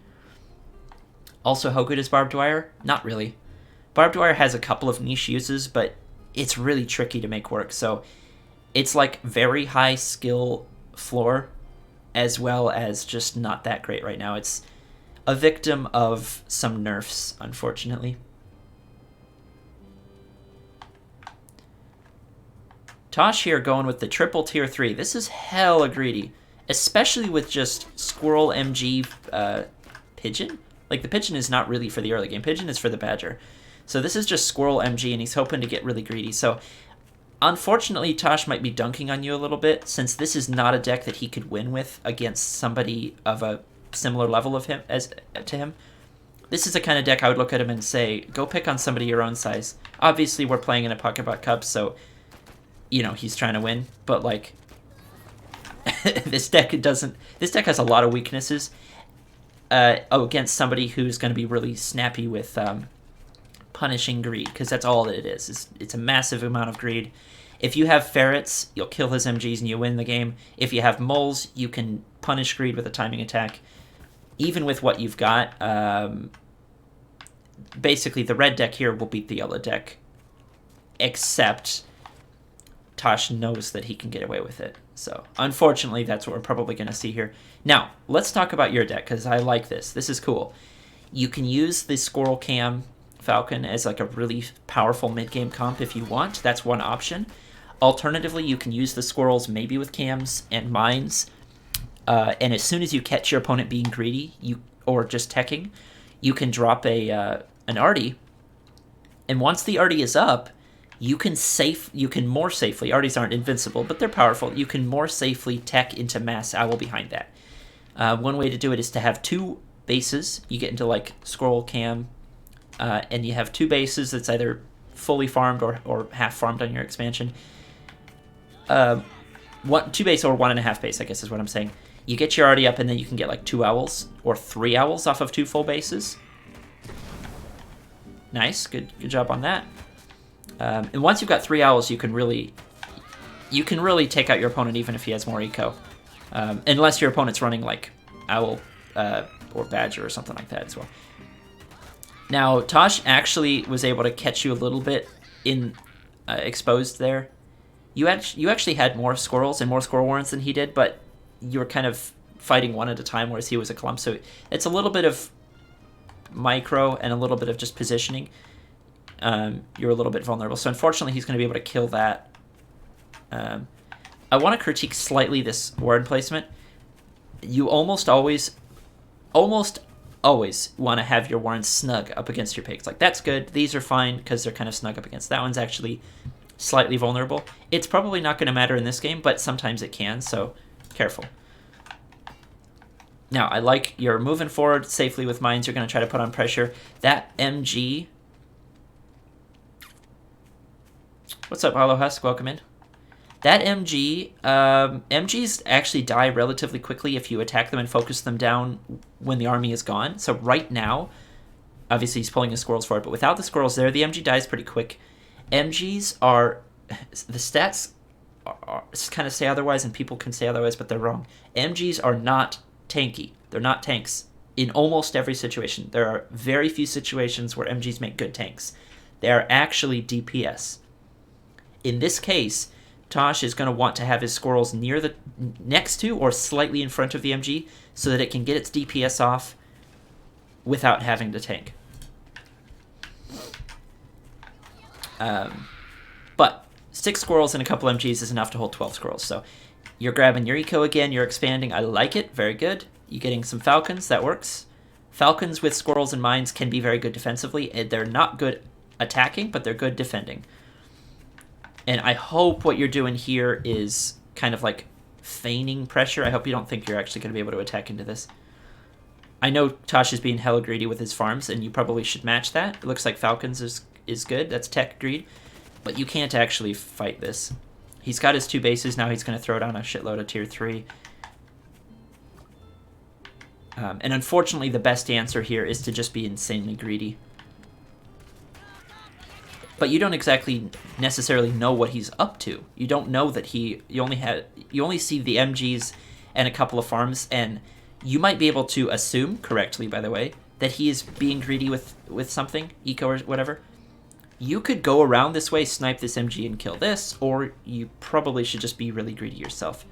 Also, how good is Barbed Wire? Not really. Barbed Wire has a couple of niche uses, but it's really tricky to make work. So it's like very high skill floor, as well as just not that great right now. a victim of some nerfs, unfortunately. Tosh here going with the triple tier 3. This is hella greedy, especially with just Squirrel MG Pigeon. Like, the Pigeon is not really for the early game. Pigeon is for the Badger. So this is just Squirrel MG, and he's hoping to get really greedy. So, unfortunately, Tosh might be dunking on you a little bit, since this is not a deck that he could win with against somebody of a similar level of him to him. This is the kind of deck I would look at him and say, go pick on somebody your own size. Obviously, we're playing in a PocketBot Cup, so, you know, he's trying to win. But, like, this deck has a lot of weaknesses against somebody who's going to be really snappy with punishing greed, because that's all that it is. It's a massive amount of greed. If you have ferrets, you'll kill his MGs and you win the game. If you have moles, you can punish greed with a timing attack. Even with what you've got, basically the red deck here will beat the yellow deck, except Tosh knows that he can get away with it. So, unfortunately, that's what we're probably going to see here. Now, let's talk about your deck, because I like this. This is cool. You can use the Squirrel Cam Falcon as like a really powerful mid-game comp if you want. That's one option. Alternatively, you can use the Squirrels maybe with Cams and Mines, and as soon as you catch your opponent being greedy, or just teching, you can drop an Artie, and once the Artie is up, you can more safely, Arties aren't invincible, but they're powerful, you can more safely tech into Mass Owl behind that. One way to do it is to have two bases. You get into like Squirrel Cam, and you have two bases that's either fully farmed or half farmed on your expansion. Two base or 1.5 base, I guess is what I'm saying. You get your Artie up, and then you can get like 2 owls or 3 owls off of 2 full bases. Nice, good job on that. And once you've got 3 owls, you can really take out your opponent even if he has more eco, unless your opponent's running like Owl or Badger or something like that as well. Now, Tosh actually was able to catch you a little bit in exposed there. You actually had more squirrels and more squirrel warrants than he did, but you were kind of fighting one at a time, whereas he was a clump. So it's a little bit of micro and a little bit of just positioning. You're a little bit vulnerable. So unfortunately, he's going to be able to kill that. I want to critique slightly this ward placement. You almost always want to have your warrants snug up against your pigs. Like, that's good. These are fine because they're kind of snug up against. That one's actually slightly vulnerable. It's probably not going to matter in this game, but sometimes it can, so careful. Now, I like you're moving forward safely with mines. You're going to try to put on pressure. That MG... What's up, Hollow Husk? Welcome in. That MG... MGs actually die relatively quickly if you attack them and focus them down when the army is gone. So right now, obviously he's pulling his squirrels for it, but without the squirrels there, the MG dies pretty quick. MGs are... The stats kind of say otherwise, and people can say otherwise, but they're wrong. MGs are not tanky. They're not tanks in almost every situation. There are very few situations where MGs make good tanks. They are actually DPS. In this case, Tosh is going to want to have his squirrels next to or slightly in front of the MG so that it can get its DPS off without having to tank. But 6 squirrels and a couple MGs is enough to hold 12 squirrels. So you're grabbing your eco again, you're expanding. I like it. Very good. You're getting some falcons. That works. Falcons with squirrels and mines can be very good defensively. They're not good attacking, but they're good defending. And I hope what you're doing here is kind of like feigning pressure. I hope you don't think you're actually going to be able to attack into this. I know Tosh is being hella greedy with his farms, and you probably should match that. It looks like Falcons is good. That's tech greed. But you can't actually fight this. He's got his 2 bases. Now he's going to throw down a shitload of tier 3. And unfortunately, the best answer here is to just be insanely greedy. But you don't exactly necessarily know what he's up to. You don't know that you only see the MGs and a couple of farms, and you might be able to assume, correctly by the way, that he is being greedy with something, eco or whatever. You could go around this way, snipe this MG and kill this, or you probably should just be really greedy yourself.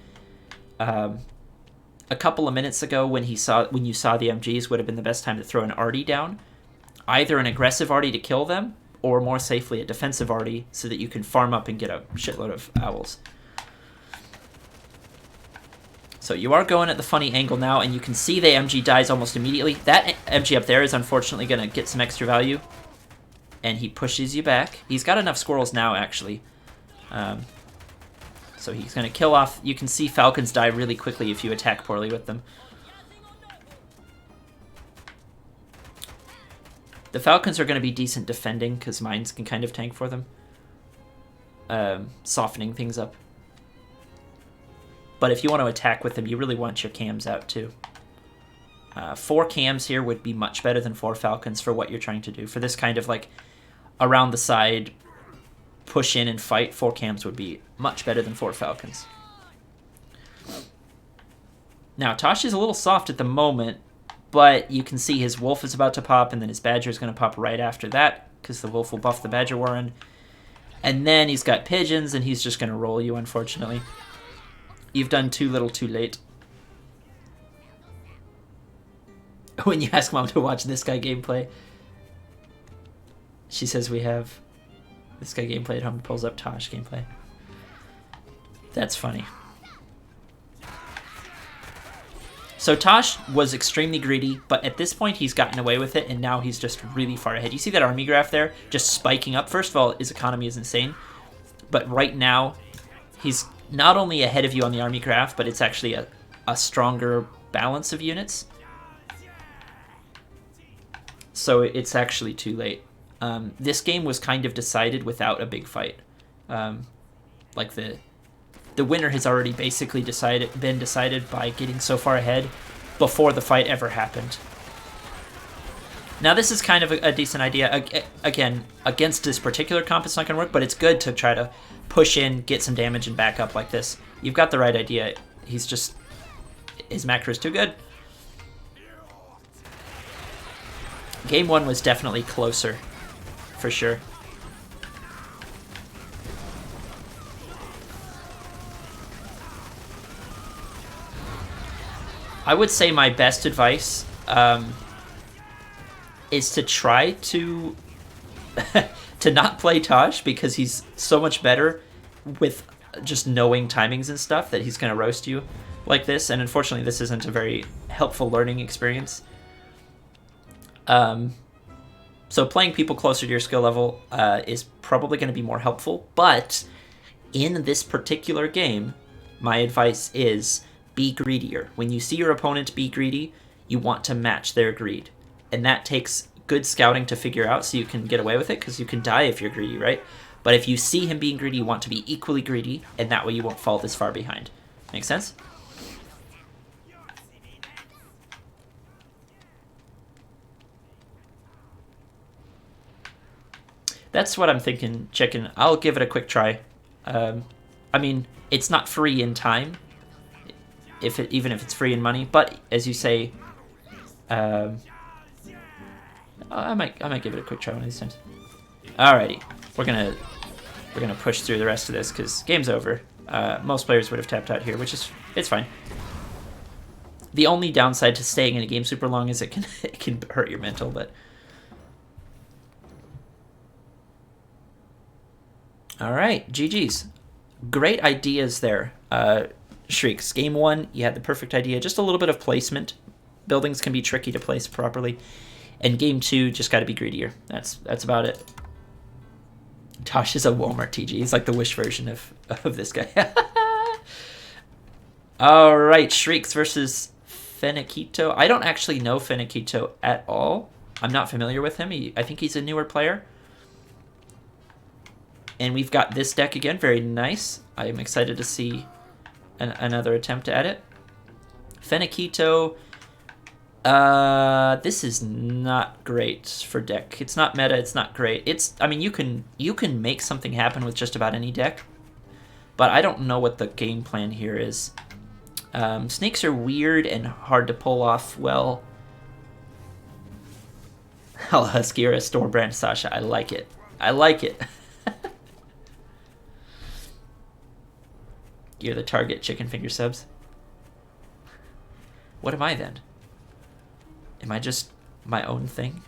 a couple of minutes ago when you saw the MGs would have been the best time to throw an arty down. Either an aggressive arty to kill them, or more safely a defensive arty so that you can farm up and get a shitload of owls. So you are going at the funny angle now, and you can see the MG dies almost immediately. That MG up there is unfortunately going to get some extra value, and he pushes you back. He's got enough squirrels now, actually. So he's going to kill off... You can see falcons die really quickly if you attack poorly with them. The falcons are going to be decent defending, because mines can kind of tank for them. Softening things up. But if you want to attack with them, you really want your cams out too. 4 cams here would be much better than 4 falcons for what you're trying to do. For this kind of like around the side, push in and fight, 4 cams would be much better than 4 falcons. Now, Tosh is a little soft at the moment, but you can see his wolf is about to pop, and then his badger is going to pop right after that, because the wolf will buff the badger warren. And then he's got pigeons, and he's just going to roll you, unfortunately. You've done too little too late. When you ask Mom to watch this guy gameplay, she says we have this guy gameplay at home, pulls up Tosh gameplay. That's funny. So Tosh was extremely greedy, but at this point he's gotten away with it, and now he's just really far ahead. You see that army graph there just spiking up? First of all, his economy is insane, but right now he's not only ahead of you on the army graph, but it's actually a stronger balance of units. So it's actually too late. This game was kind of decided without a big fight. Like the winner has already basically been decided by getting so far ahead before the fight ever happened. Now this is kind of a decent idea. Again, against this particular comp it's not going to work, but it's good to try to push in, get some damage, and back up like this. You've got the right idea. He's just... his macro is too good. Game 1 was definitely closer, for sure. I would say my best advice is to try to to not play Tosh, because he's so much better with just knowing timings and stuff that he's going to roast you like this, and unfortunately this isn't a very helpful learning experience. So playing people closer to your skill level is probably going to be more helpful, but in this particular game, my advice is be greedier. When you see your opponent be greedy, you want to match their greed. And that takes good scouting to figure out, so you can get away with it, because you can die if you're greedy, right? But if you see him being greedy, you want to be equally greedy, and that way you won't fall this far behind. Make sense? That's what I'm thinking, chicken. I'll give it a quick try. I mean, it's not free in time, even if it's free in money. But as you say, I might give it a quick try one of these times. Alrighty, we're gonna push through the rest of this because game's over. Most players would have tapped out here, which is it's fine. The only downside to staying in a game super long is it can hurt your mental, but. All right, GG's. Great ideas there, Shreekz. Game 1, you had the perfect idea. Just a little bit of placement. Buildings can be tricky to place properly. And Game 2, just got to be greedier. That's about it. Tosh is a Walmart TG. He's like the Wish version of this guy. All right, Shreekz versus Fenekito. I don't actually know Fenekito at all. I'm not familiar with him. I think he's a newer player. And we've got this deck again. Very nice. I am excited to see another attempt at it. Fenekito. This is not great for deck. It's not meta. It's not great. I mean, you can make something happen with just about any deck, but I don't know what the game plan here is. Snakes are weird and hard to pull off well. Huskira, store brand Sasha. I like it. I like it. You're the target, chicken finger subs. What am I then? Am I just my own thing?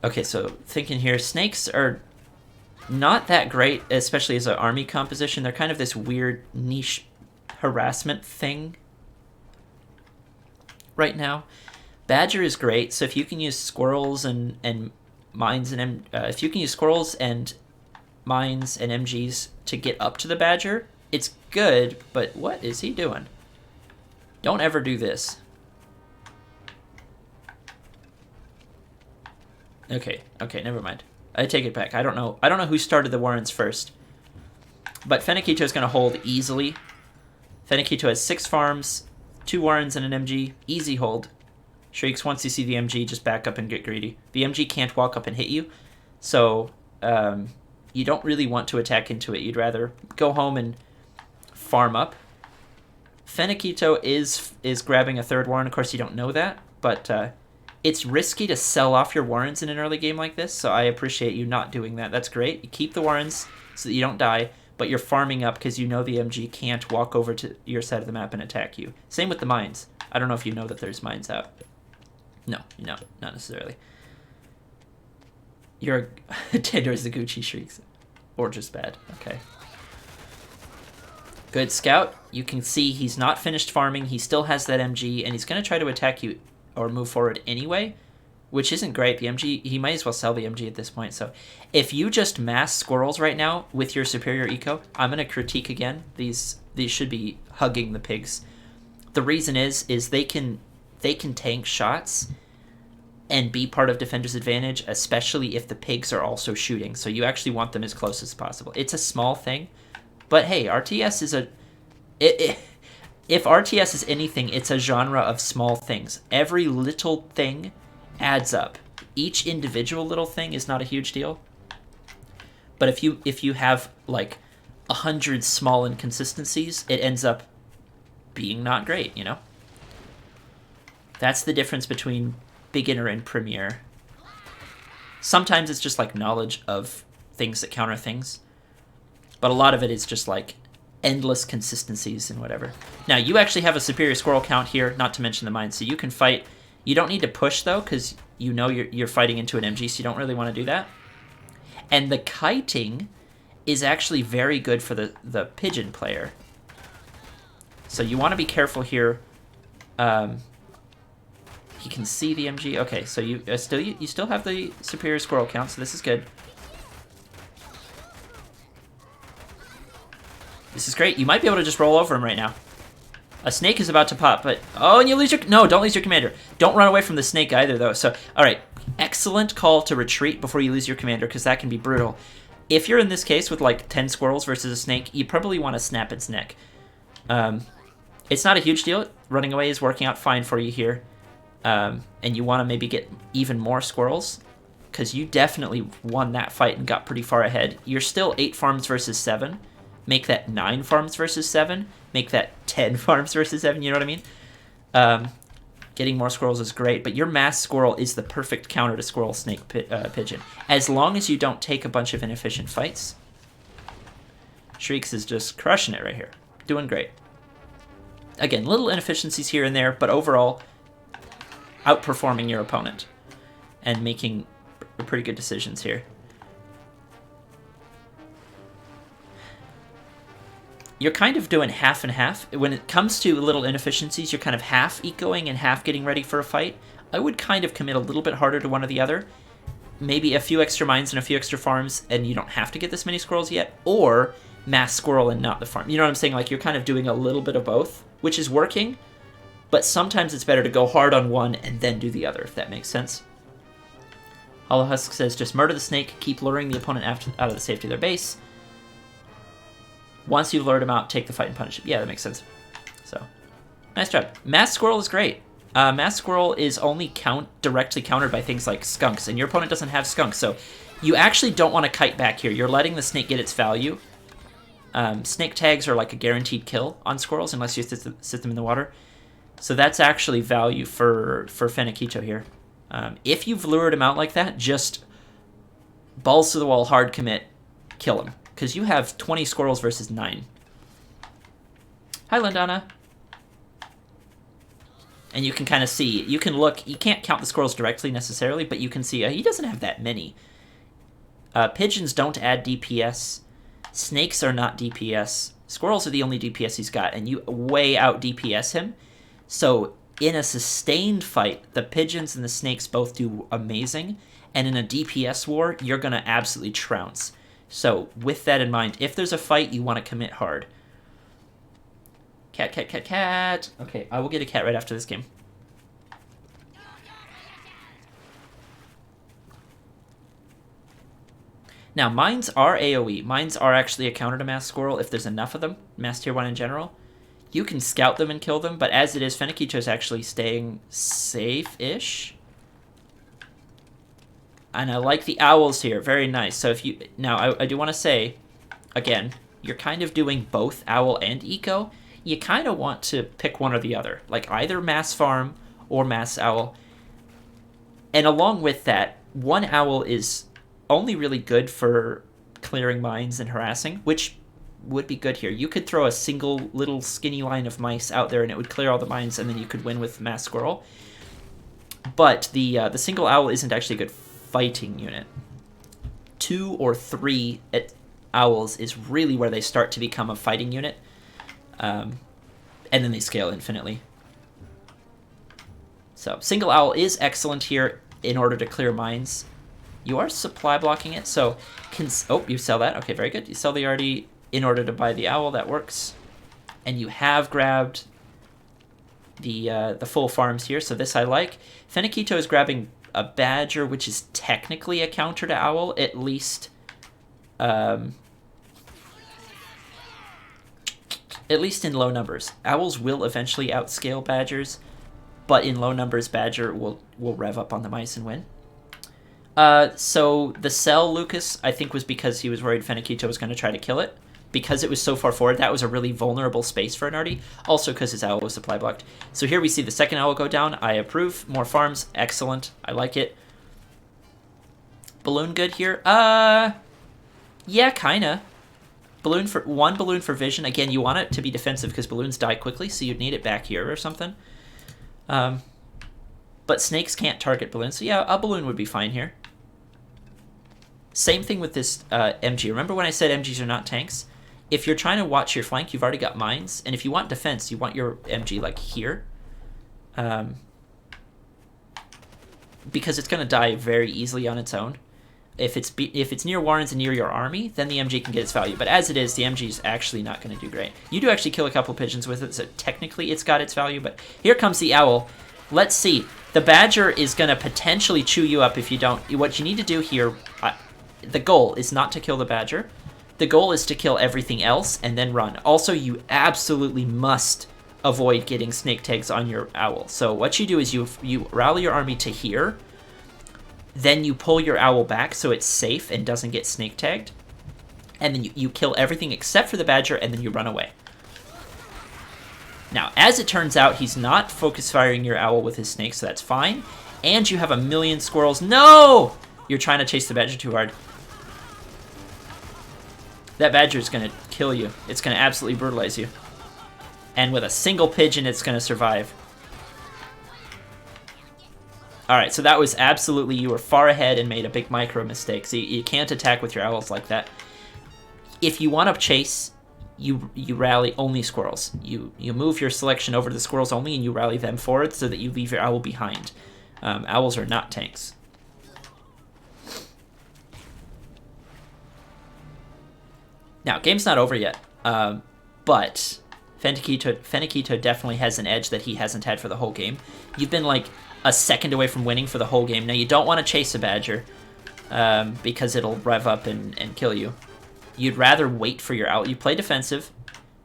Okay, so thinking here, snakes are not that great, especially as an army composition. They're kind of this weird niche harassment thing right now. Badger is great, so if you can use squirrels and mines and if you can use squirrels and mines and MGs to get up to the Badger, it's good, but what is he doing? Don't ever do this. Okay, never mind. I take it back. I don't know who started the Warrens first. But Fenekito is going to hold easily. Fenekito has 6 farms, 2 Warrens, and an MG. Easy hold. Shreekz, once you see the MG, just back up and get greedy. The MG can't walk up and hit you, so you don't really want to attack into it. You'd rather go home and farm up. Fenekito is grabbing a 3rd Warren. Of course, you don't know that, but it's risky to sell off your Warrens in an early game like this, so I appreciate you not doing that. That's great. You keep the Warrens so that you don't die, but you're farming up because you know the MG can't walk over to your side of the map and attack you. Same with the mines. I don't know if you know that there's mines out. No, not necessarily. You're Tando's the Gucci Shreekz. Or just bad. Okay. Good scout. You can see he's not finished farming. He still has that MG, and he's going to try to attack you or move forward anyway, which isn't great. The MG, he might as well sell the MG at this point. So if you just mass squirrels right now with your superior eco, I'm going to critique again. These should be hugging the pigs. The reason is they can tank shots and be part of defender's advantage, especially if the pigs are also shooting. So you actually want them as close as possible. It's a small thing, but hey, RTS is if RTS is anything, it's a genre of small things. Every little thing adds up. Each individual little thing is not a huge deal. But if you have like 100 small inconsistencies, it ends up being not great, you know? That's the difference between beginner and premier. Sometimes it's just like knowledge of things that counter things. But a lot of it is just like endless consistencies and whatever. Now, you actually have a superior squirrel count here, not to mention the mine, so you can fight. You don't need to push, though, because you know you're fighting into an MG, so you don't really want to do that. And the kiting is actually very good for the pigeon player. So you want to be careful here. He can see the MG. Okay, so you still have the superior squirrel count, so this is good. This is great. You might be able to just roll over him right now. A snake is about to pop, but... Oh, and you lose your... No, don't lose your commander. Don't run away from the snake either, though. So, all right. Excellent call to retreat before you lose your commander, because that can be brutal. If you're in this case with, like, 10 squirrels versus a snake, you probably want to snap its neck. It's not a huge deal. Running away is working out fine for you here. And you want to maybe get even more squirrels, because you definitely won that fight and got pretty far ahead. You're still 8 farms versus 7. Make that 9 farms versus 7. Make that 10 farms versus 7, you know what I mean? Getting more squirrels is great, but your mass squirrel is the perfect counter to squirrel, snake, pigeon. As long as you don't take a bunch of inefficient fights. Shreekz is just crushing it right here. Doing great. Again, little inefficiencies here and there, but overall, outperforming your opponent. And making pretty good decisions here. You're kind of doing half and half. When it comes to little inefficiencies, you're kind of half ecoing and half getting ready for a fight. I would kind of commit a little bit harder to one or the other. Maybe a few extra mines and a few extra farms, and you don't have to get this many squirrels yet, or mass squirrel and not the farm. You know what I'm saying? Like, you're kind of doing a little bit of both, which is working, but sometimes it's better to go hard on one and then do the other, if that makes sense. Hollow Husk says, just murder the snake, keep luring the opponent out of the safety of their base. Once you've lured him out, take the fight and punish him. Yeah, that makes sense. So, nice job. Mass Squirrel is great. Mass Squirrel is only directly countered by things like skunks, and your opponent doesn't have skunks, so you actually don't want to kite back here. You're letting the snake get its value. Snake tags are like a guaranteed kill on squirrels unless you sit them in the water. So that's actually value for Fenekito here. If you've lured him out like that, just balls to the wall, hard commit, kill him. Because you have 20 squirrels versus 9. Hi, Lindana. And you can kind of see, you can look, you can't count the squirrels directly necessarily, but you can see he doesn't have that many. Pigeons don't add DPS. Snakes are not DPS. Squirrels are the only DPS he's got, and you way out DPS him. So in a sustained fight, the pigeons and the snakes both do amazing, and in a DPS war, you're going to absolutely trounce. So with that in mind, if there's a fight, you want to commit hard. Cat, cat, cat, cat. Okay, I will get a cat right after this game. Now, mines are AoE. Mines are actually a counter to Mass Squirrel if there's enough of them, Mass Tier 1 in general. You can scout them and kill them, but as it is, Fenekito is actually staying safe-ish. And I like the owls here. Very nice. So if you... Now, I do want to say, again, you're kind of doing both owl and eco. You kind of want to pick one or the other. Like either mass farm or mass owl. And along with that, one owl is only really good for clearing mines and harassing, which would be good here. You could throw a single little skinny line of mice out there and it would clear all the mines, and then you could win with Mass Squirrel. But the single owl isn't actually a good fighting unit. 2 or 3 owls is really where they start to become a fighting unit. And then they scale infinitely. So single owl is excellent here in order to clear mines. You are supply blocking it, so oh, you sell that. Okay, very good. You sell the RD in order to buy the owl. That works. And you have grabbed the full farms here, so this I like. Fenekito is grabbing a badger, which is technically a counter to owl, at least in low numbers. Owls will eventually outscale badgers, but in low numbers, badger will rev up on the mice and win. So the sell, Lucas, I think was because he was worried Fenekito was going to try to kill it. Because it was so far forward, that was a really vulnerable space for an Artie. Also because his owl was supply blocked. So here we see the second owl go down. I approve. More farms. Excellent. I like it. Balloon good here? Yeah, kinda. One balloon for vision. Again, you want it to be defensive because balloons die quickly, so you'd need it back here or something. But snakes can't target balloons, so yeah, a balloon would be fine here. Same thing with this MG. Remember when I said MGs are not tanks? If you're trying to watch your flank, you've already got mines, and if you want defense, you want your MG like here. Because it's going to die very easily on its own. If it's near Warrens and near your army, then the MG can get its value. But as it is, the MG is actually not going to do great. You do actually kill a couple pigeons with it, so technically it's got its value. But here comes the owl. Let's see. The badger is going to potentially chew you up if you don't. What you need to do here, the goal is not to kill the badger. The goal is to kill everything else and then run. Also, you absolutely must avoid getting snake tags on your owl. So what you do is you rally your army to here. Then you pull your owl back so it's safe and doesn't get snake tagged. And then you kill everything except for the badger, and then you run away. Now, as it turns out, he's not focus firing your owl with his snake, so that's fine. And you have a million squirrels. No! You're trying to chase the badger too hard. That badger is going to kill you. It's going to absolutely brutalize you. And with a single pigeon, it's going to survive. Alright, so that was absolutely, you were far ahead and made a big micro mistake. So you can't attack with your owls like that. If you want to chase, you rally only squirrels. You move your selection over to the squirrels only, and you rally them forward so that you leave your owl behind. Owls are not tanks. Now, game's not over yet, but Fenekito definitely has an edge that he hasn't had for the whole game. You've been like a second away from winning for the whole game. Now, you don't want to chase a badger because it'll rev up and kill you. You'd rather wait for your owl. You play defensive,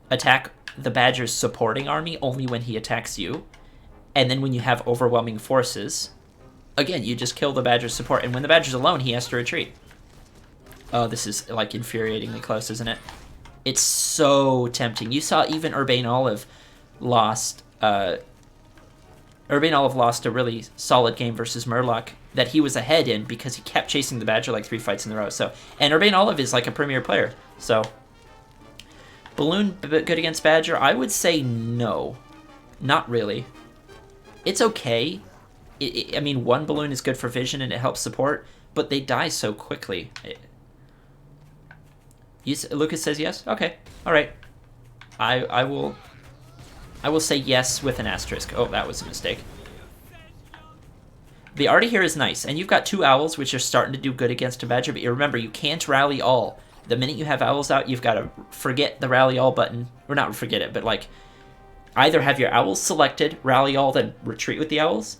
attack the badger's supporting army only when he attacks you, and then when you have overwhelming forces, again, you just kill the badger's support, and when the badger's alone, he has to retreat. Oh, this is, like, infuriatingly close, isn't it? It's so tempting. You saw even Urbane Olive lost... Urbane Olive lost a really solid game versus Murloc that he was ahead in because he kept chasing the badger like 3 fights in a row. So, and Urbane Olive is, like, a premier player. So... Balloon good against Badger? I would say no. Not really. It's okay. I mean, one balloon is good for vision and it helps support, but they die so quickly. Lucas says yes? Okay. Alright. I will say yes with an asterisk. Oh, that was a mistake. The arty here is nice, and you've got 2 owls, which are starting to do good against a Badger, but you remember, you can't rally all. The minute you have owls out, you've got to forget the rally all button. Or not forget it, but like, either have your owls selected, rally all, then retreat with the owls,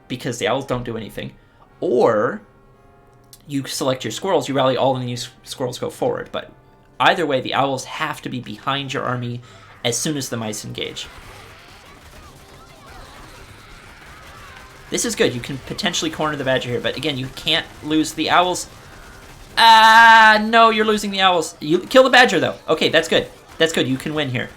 because the owls don't do anything, or you select your squirrels, you rally all, and then you squirrels go forward. But either way, the owls have to be behind your army as soon as the mice engage. This is good. You can potentially corner the Badger here, but again, you can't lose the owls. Ah, no, you're losing the owls. You kill the Badger, though. Okay, that's good. That's good. You can win here.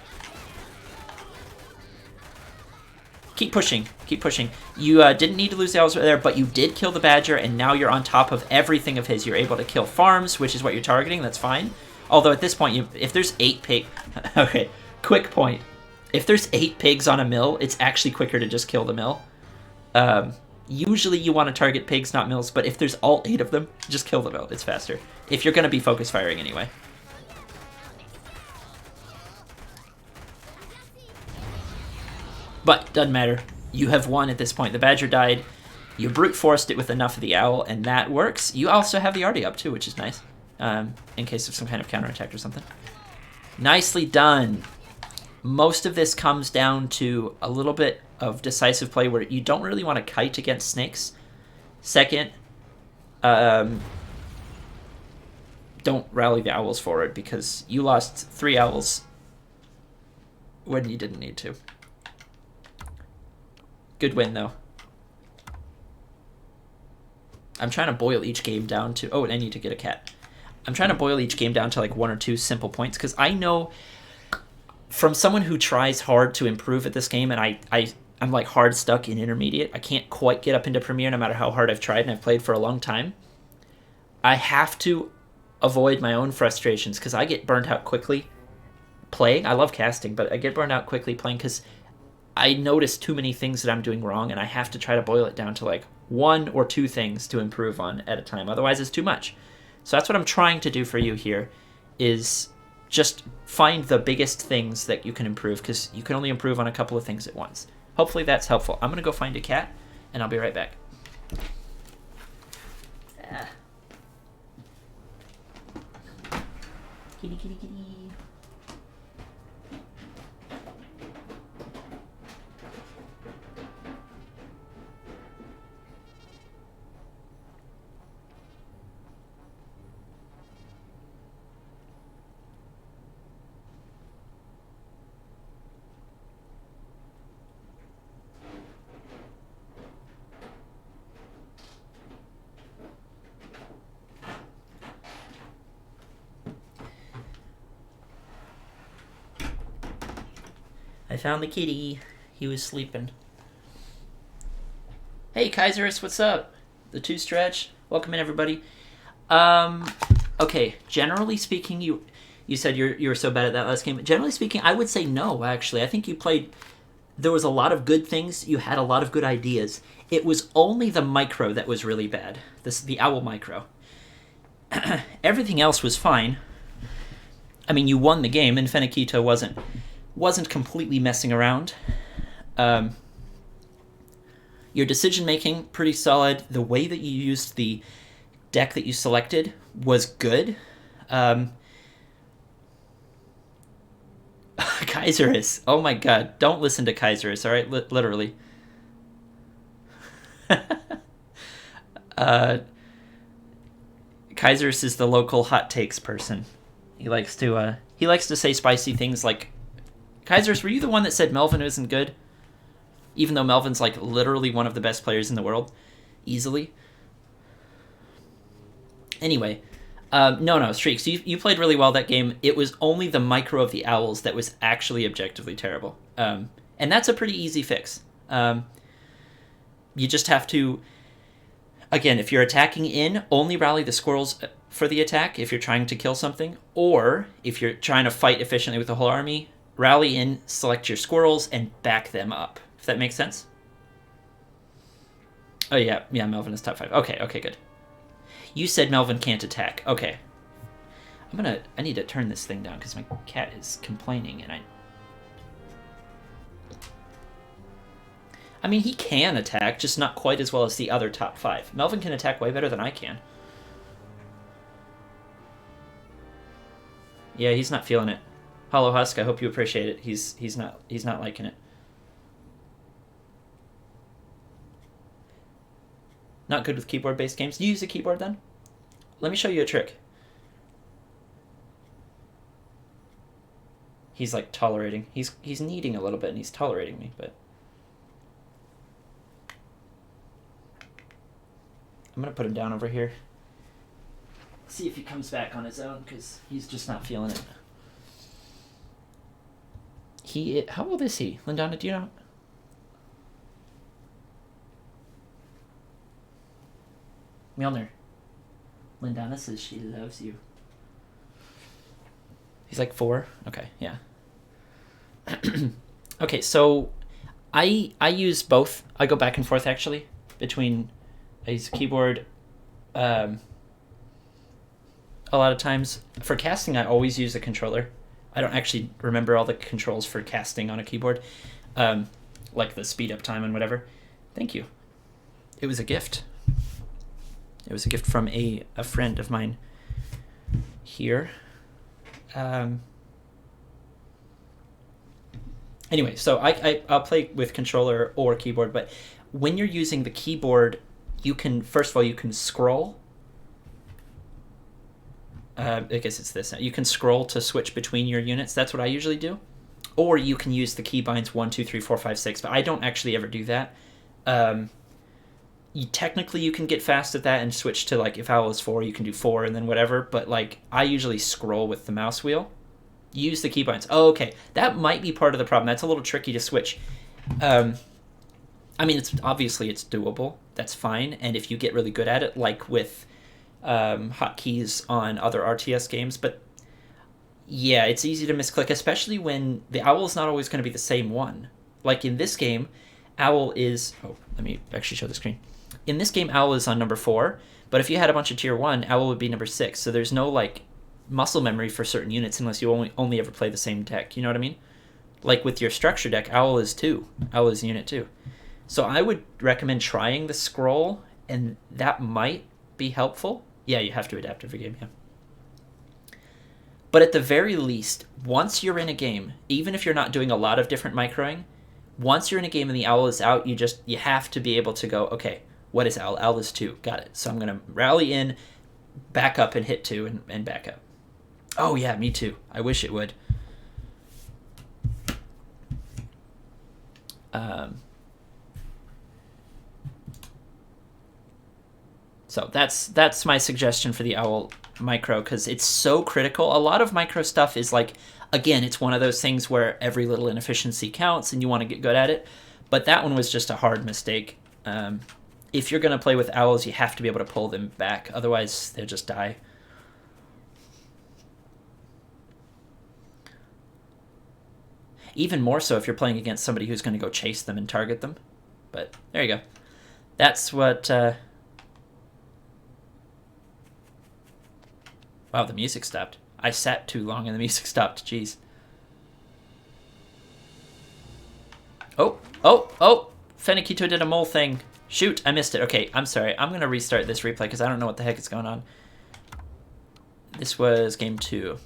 Keep pushing. Keep pushing. You didn't need to lose the owls there, but you did kill the Badger, and now you're on top of everything of his. You're able to kill farms, which is what you're targeting. That's fine. Although at this point, if there's 8 pigs... Okay, quick point. If there's 8 pigs on a mill, it's actually quicker to just kill the mill. Usually you want to target pigs, not mills, but if there's all 8 of them, just kill the mill. It's faster. If you're going to be focus firing anyway. But, doesn't matter. You have won at this point. The Badger died. You brute forced it with enough of the owl, and that works. You also have the arty up too, which is nice. In case of some kind of counterattack or something. Nicely done. Most of this comes down to a little bit of decisive play where you don't really want to kite against snakes. Second, don't rally the owls forward because you lost 3 owls when you didn't need to. Good win, though. I'm trying to boil each game down to... Oh, and I need to get a cat. I'm trying to boil each game down to like 1 or 2 simple points because I know from someone who tries hard to improve at this game, and I'm like hard stuck in intermediate. I can't quite get up into Premier no matter how hard I've tried, and I've played for a long time. I have to avoid my own frustrations because I get burnt out quickly playing. I love casting, but I get burned out quickly playing because I notice too many things that I'm doing wrong, and I have to try to boil it down to like 1 or 2 things to improve on at a time. Otherwise, it's too much. So that's what I'm trying to do for you here, is just find the biggest things that you can improve, because you can only improve on a couple of things at once. Hopefully that's helpful. I'm going to go find a cat, and I'll be right back. Kitty, kitty, kitty. I found the kitty. He was sleeping. Hey, Kaiserus, what's up? The 2 stretch. Welcome in, everybody. Okay, generally speaking, you said you were so bad at that last game. Generally speaking, I would say no, actually. I think you played... There was a lot of good things. You had a lot of good ideas. It was only the micro that was really bad. The owl micro. Everything else was fine. I mean, you won the game, and Fenekito wasn't completely messing around. Your decision-making, pretty solid. The way that you used the deck that you selected was good. Kaiserus. Oh my god. Don't listen to Kaiserus, alright? Literally. Kaiserus is the local hot takes person. He likes to say spicy things like... Kaiserus, were you the one that said Melvin isn't good? Even though Melvin's like literally one of the best players in the world. Easily. Anyway. No, Shreekz, you played really well that game. It was only the micro of the owls that was actually objectively terrible. And that's a pretty easy fix. You just have to... Again, if you're attacking in, only rally the squirrels for the attack if you're trying to kill something, or if you're trying to fight efficiently with the whole army, rally in, select your squirrels, and back them up. If that makes sense? Oh, yeah, Melvin is top 5. Okay, good. You said Melvin can't attack. Okay. I need to turn this thing down because my cat is complaining, and I mean, he can attack, just not quite as well as the other top 5. Melvin can attack way better than I can. Yeah, he's not feeling it. Hollow Husk, I hope you appreciate it. He's not liking it. Not good with keyboard-based games. Do you use a keyboard then? Let me show you a trick. He's like tolerating. He's kneading a little bit and he's tolerating me, but I'm gonna put him down over here. See if he comes back on his own because he's just not feeling it. How old is he? Lindana, do you know? Milner. Lindana says she loves you. He's like 4? Okay, yeah. Okay, so I use both. I go back and forth, actually, between... I use a keyboard a lot of times. For casting, I always use a controller. I don't actually remember all the controls for casting on a keyboard, like the speed up time and whatever. Thank you. It was a gift. It was a gift from a friend of mine here. Anyway, so I'll play with controller or keyboard, but when you're using the keyboard, you can, first of all, you can scroll. I guess it's this. You can scroll to switch between your units. That's what I usually do. Or you can use the keybinds 1, 2, 3, 4, 5, 6, but I don't actually ever do that. Technically, you can get fast at that and switch to, like, if owl is 4, you can do 4 and then whatever, but, like, I usually scroll with the mouse wheel. Use the keybinds. Oh, okay. That might be part of the problem. That's a little tricky to switch. I mean, it's doable. That's fine. And if you get really good at it, like with hotkeys on other RTS games, but yeah, it's easy to misclick, especially when the owl is not always going to be the same one. Like in this game, owl is... Oh, let me actually show the screen. In this game, owl is on number 4, but if you had a bunch of tier 1, owl would be number 6. So there's no, like, muscle memory for certain units unless you only ever play the same deck. You know what I mean? Like with your structure deck, owl is 2. Owl is unit 2. So I would recommend trying the scroll, and that might be helpful. Yeah, you have to adapt every game, yeah. But at the very least, once you're in a game, even if you're not doing a lot of different microing, once you're in a game and the owl is out, you have to be able to go, okay, what is owl? Owl is 2. Got it. So I'm going to rally in, back up and hit 2 and back up. Oh, yeah, me too. I wish it would. So that's my suggestion for the owl micro, because it's so critical. A lot of micro stuff is like, again, it's one of those things where every little inefficiency counts and you want to get good at it. But that one was just a hard mistake. If you're going to play with owls, you have to be able to pull them back. Otherwise, they'll just die. Even more so if you're playing against somebody who's going to go chase them and target them. But there you go. That's what... Wow, the music stopped. I sat too long and the music stopped. Jeez. Oh! Fenekito did a mole thing. Shoot, I missed it. Okay, I'm sorry. I'm going to restart this replay because I don't know what the heck is going on. This was game 2.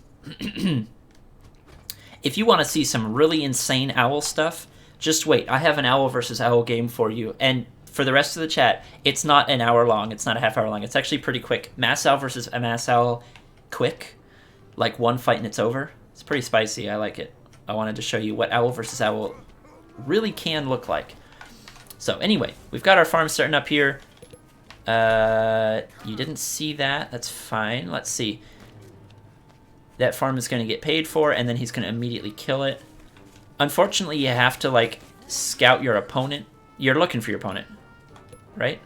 If you want to see some really insane owl stuff, just wait. I have an owl versus owl game for you. And for the rest of the chat, it's not an hour long. It's not a half hour long. It's actually pretty quick. Mass owl versus a mass owl, quick. Like one fight and it's over. It's pretty spicy. I like it. I wanted to show you what owl versus owl really can look like. So anyway, we've got our farm starting up here. You didn't see that. That's fine. Let's see. That farm is going to get paid for, and then he's going to immediately kill it. Unfortunately, you have to, like, scout your opponent. You're looking for your opponent, right?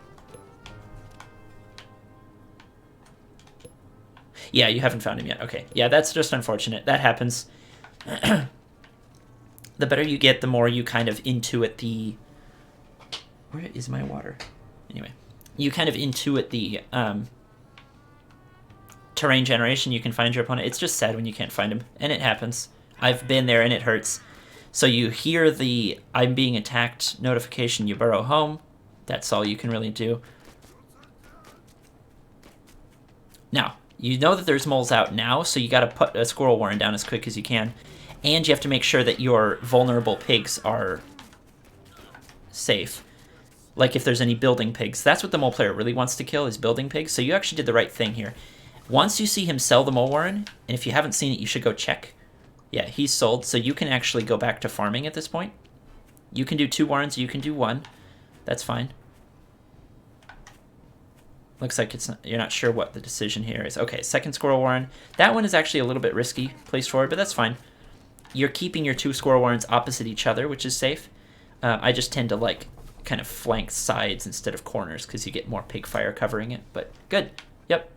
Yeah, you haven't found him yet. Okay. Yeah, that's just unfortunate. That happens. The better you get, the more you kind of intuit the... Where is my water? Anyway, you kind of intuit the terrain generation. You can find your opponent. It's just sad when you can't find him, and it happens. I've been there, and it hurts. So you hear the "I'm being attacked" notification. You burrow home. That's all you can really do. Now, you know that there's moles out now, so you got to put a squirrel warren down as quick as you can. And you have to make sure that your vulnerable pigs are safe. Like if there's any building pigs. That's what the mole player really wants to kill, is building pigs. So you actually did the right thing here. Once you see him sell the mole warren, and if you haven't seen it, you should go check. Yeah, he's sold, so you can actually go back to farming at this point. You can do 2 warrens, you can do 1. That's fine. Looks like you're not sure what the decision here is. Okay, second squirrel warren. That one is actually a little bit risky, placed forward, but that's fine. You're keeping your 2 squirrel warrens opposite each other, which is safe. I just tend to like kind of flank sides instead of corners because you get more pig fire covering it, but good. Yep.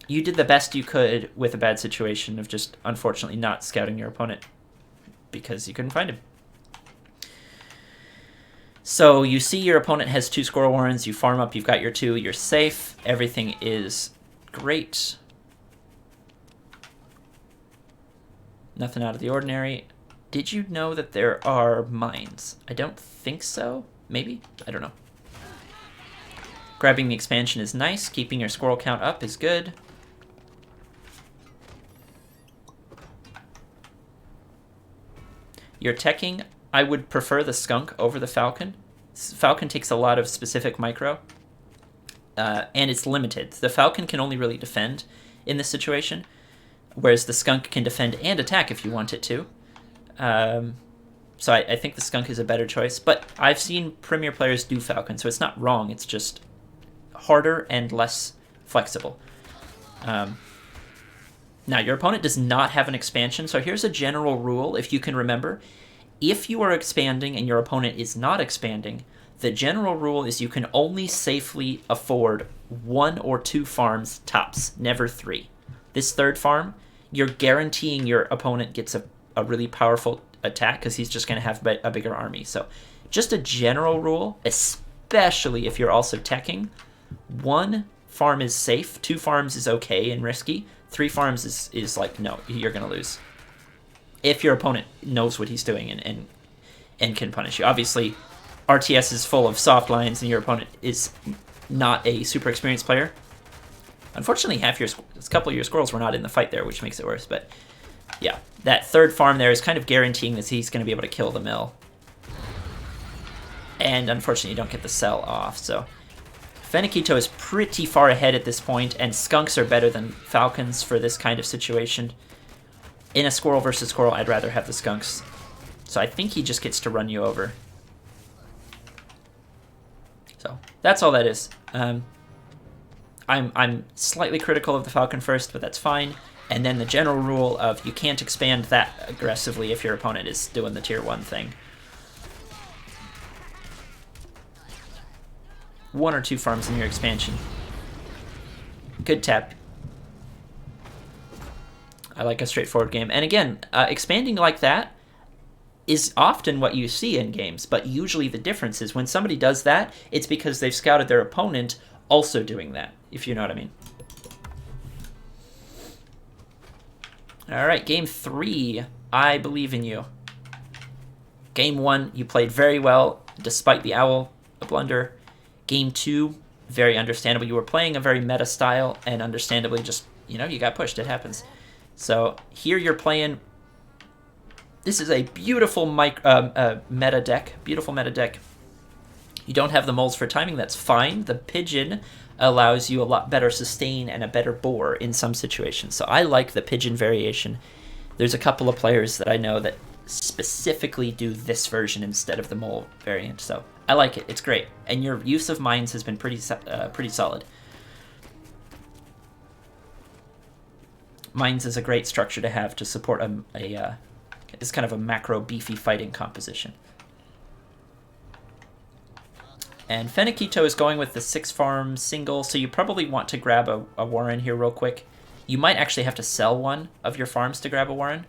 You did the best you could with a bad situation of just unfortunately not scouting your opponent because you couldn't find him. So you see your opponent has 2 squirrel warrens, you farm up, you've got your 2, you're safe, everything is great. Nothing out of the ordinary. Did you know that there are mines? I don't think so. Maybe? I don't know. Grabbing the expansion is nice. Keeping your squirrel count up is good. Your teching, I would prefer the skunk over the falcon. Falcon takes a lot of specific micro, and it's limited. The falcon can only really defend in this situation, whereas the skunk can defend and attack if you want it to. So I think the skunk is a better choice, but I've seen premier players do falcon, so it's not wrong. It's just harder and less flexible. Now, your opponent does not have an expansion, so here's a general rule, if you can remember. If you are expanding and your opponent is not expanding, the general rule is you can only safely afford 1 or 2 farms tops, never 3. This 3rd farm, you're guaranteeing your opponent gets a really powerful attack because he's just going to have a bigger army. So just a general rule, especially if you're also teching, 1 farm is safe, 2 farms is okay and risky, 3 farms is like, no, you're going to lose. If your opponent knows what he's doing and can punish you. Obviously, RTS is full of soft lines and your opponent is not a super experienced player. Unfortunately, a couple of your squirrels were not in the fight there, which makes it worse. But yeah, that 3rd farm there is kind of guaranteeing that he's going to be able to kill the mill. And unfortunately, you don't get the cell off. So Fenekito is pretty far ahead at this point, and skunks are better than falcons for this kind of situation. In a squirrel versus squirrel, I'd rather have the skunks. So I think he just gets to run you over. So that's all that is. I'm slightly critical of the falcon first, but that's fine. And then the general rule of you can't expand that aggressively if your opponent is doing the tier 1 thing. 1 or 2 farms in your expansion. Good tap. I like a straightforward game. And again, expanding like that is often what you see in games, but usually the difference is when somebody does that, it's because they've scouted their opponent also doing that, if you know what I mean. All right, game 3, I believe in you. Game 1, you played very well, despite the owl blunder. Game 2, very understandable. You were playing a very meta style, and understandably just, you got pushed. It happens. So here you're playing... This is a beautiful meta deck. Beautiful meta deck. You don't have the moles for timing. That's fine. The pigeon allows you a lot better sustain and a better boar in some situations. So I like the pigeon variation. There's a couple of players that I know that specifically do this version instead of the mole variant. So I like it. It's great. And your use of mines has been pretty solid. Mines is a great structure to have to support it's kind of a macro beefy fighting composition. And Fenekito is going with the 6 farm single, so you probably want to grab a warren here real quick. You might actually have to sell one of your farms to grab a Warren.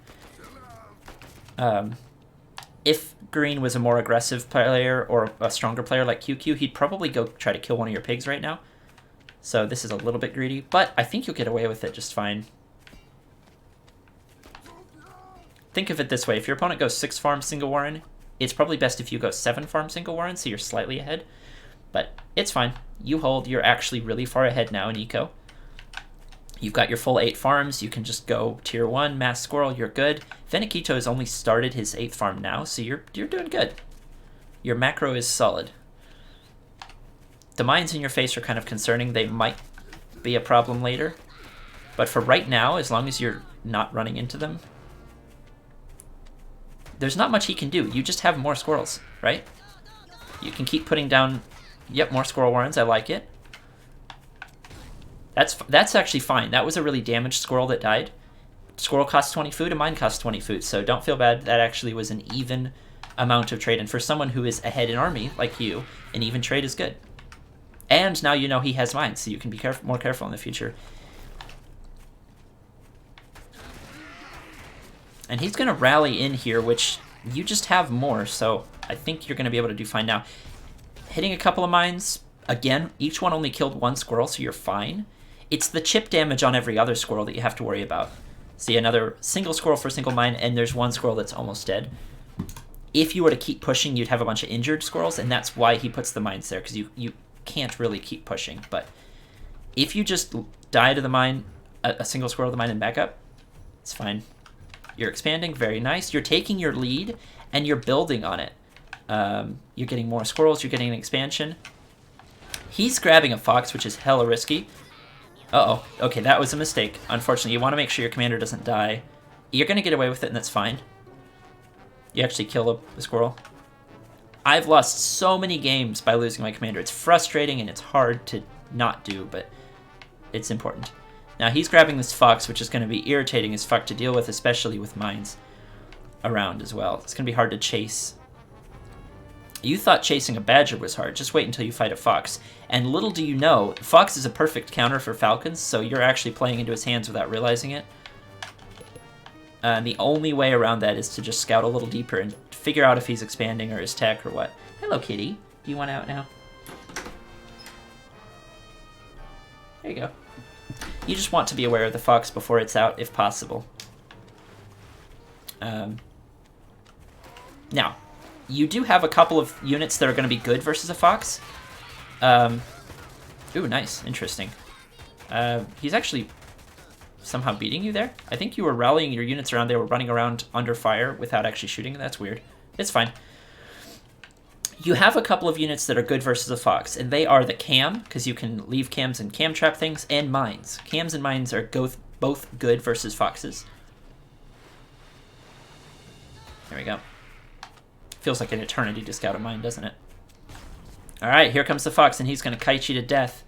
If green was a more aggressive player or a stronger player like QQ, he'd probably go try to kill one of your pigs right now. So this is a little bit greedy, but I think you'll get away with it just fine. Think of it this way. If your opponent goes 6 farm single Warren, it's probably best if you go 7 farm single Warren, so you're slightly ahead. But it's fine. You hold. You're actually really far ahead now in eco. You've got your full 8 farms. You can just go tier 1, mass squirrel. You're good. Fenekito has only started his 8th farm now, so you're doing good. Your macro is solid. The mines in your face are kind of concerning. They might be a problem later. But for right now, as long as you're not running into them, there's not much he can do. You just have more squirrels, right? You can keep putting down, yep, more squirrel warrens. I like it. That's actually fine. That was a really damaged squirrel that died. Squirrel costs 20 food and mine costs 20 food, so don't feel bad. That actually was an even amount of trade. And for someone who is ahead in army, like you, an even trade is good. And now you know he has mines, so you can be more careful in the future. And he's going to rally in here, which you just have more, so I think you're going to be able to do fine now. Hitting a couple of mines, again, each one only killed 1 squirrel, so you're fine. It's the chip damage on every other squirrel that you have to worry about. See, another single squirrel for a single mine, and there's 1 squirrel that's almost dead. If you were to keep pushing, you'd have a bunch of injured squirrels, and that's why he puts the mines there, because you can't really keep pushing. But if you just die to the mine, a single squirrel to the mine and back up, it's fine. You're expanding, very nice. You're taking your lead, and you're building on it. You're getting more squirrels, you're getting an expansion. He's grabbing a fox, which is hella risky. Uh-oh. Okay, that was a mistake. Unfortunately, you want to make sure your commander doesn't die. You're going to get away with it, and that's fine. You actually kill the squirrel. I've lost so many games by losing my commander. It's frustrating, and it's hard to not do, but it's important. Now, he's grabbing this fox, which is going to be irritating as fuck to deal with, especially with mines around as well. It's going to be hard to chase. You thought chasing a badger was hard. Just wait until you fight a fox. And little do you know, fox is a perfect counter for falcons, so you're actually playing into his hands without realizing it. And the only way around that is to just scout a little deeper and figure out if he's expanding or his tech or what. Hello, kitty. Do you want out now? There you go. You just want to be aware of the fox before it's out, if possible. Now, you do have a couple of units that are going to be good versus a fox. Ooh, nice. Interesting. He's actually somehow beating you there. I think you were rallying your units around. They were running around under fire without actually shooting. That's weird. It's fine. You have a couple of units that are good versus a fox, and they are the cam, because you can leave cams and cam trap things, and mines. Cams and mines are both good versus foxes. There we go. Feels like an eternity to scout a mine, doesn't it? Alright, here comes the fox, and he's going to kite you to death.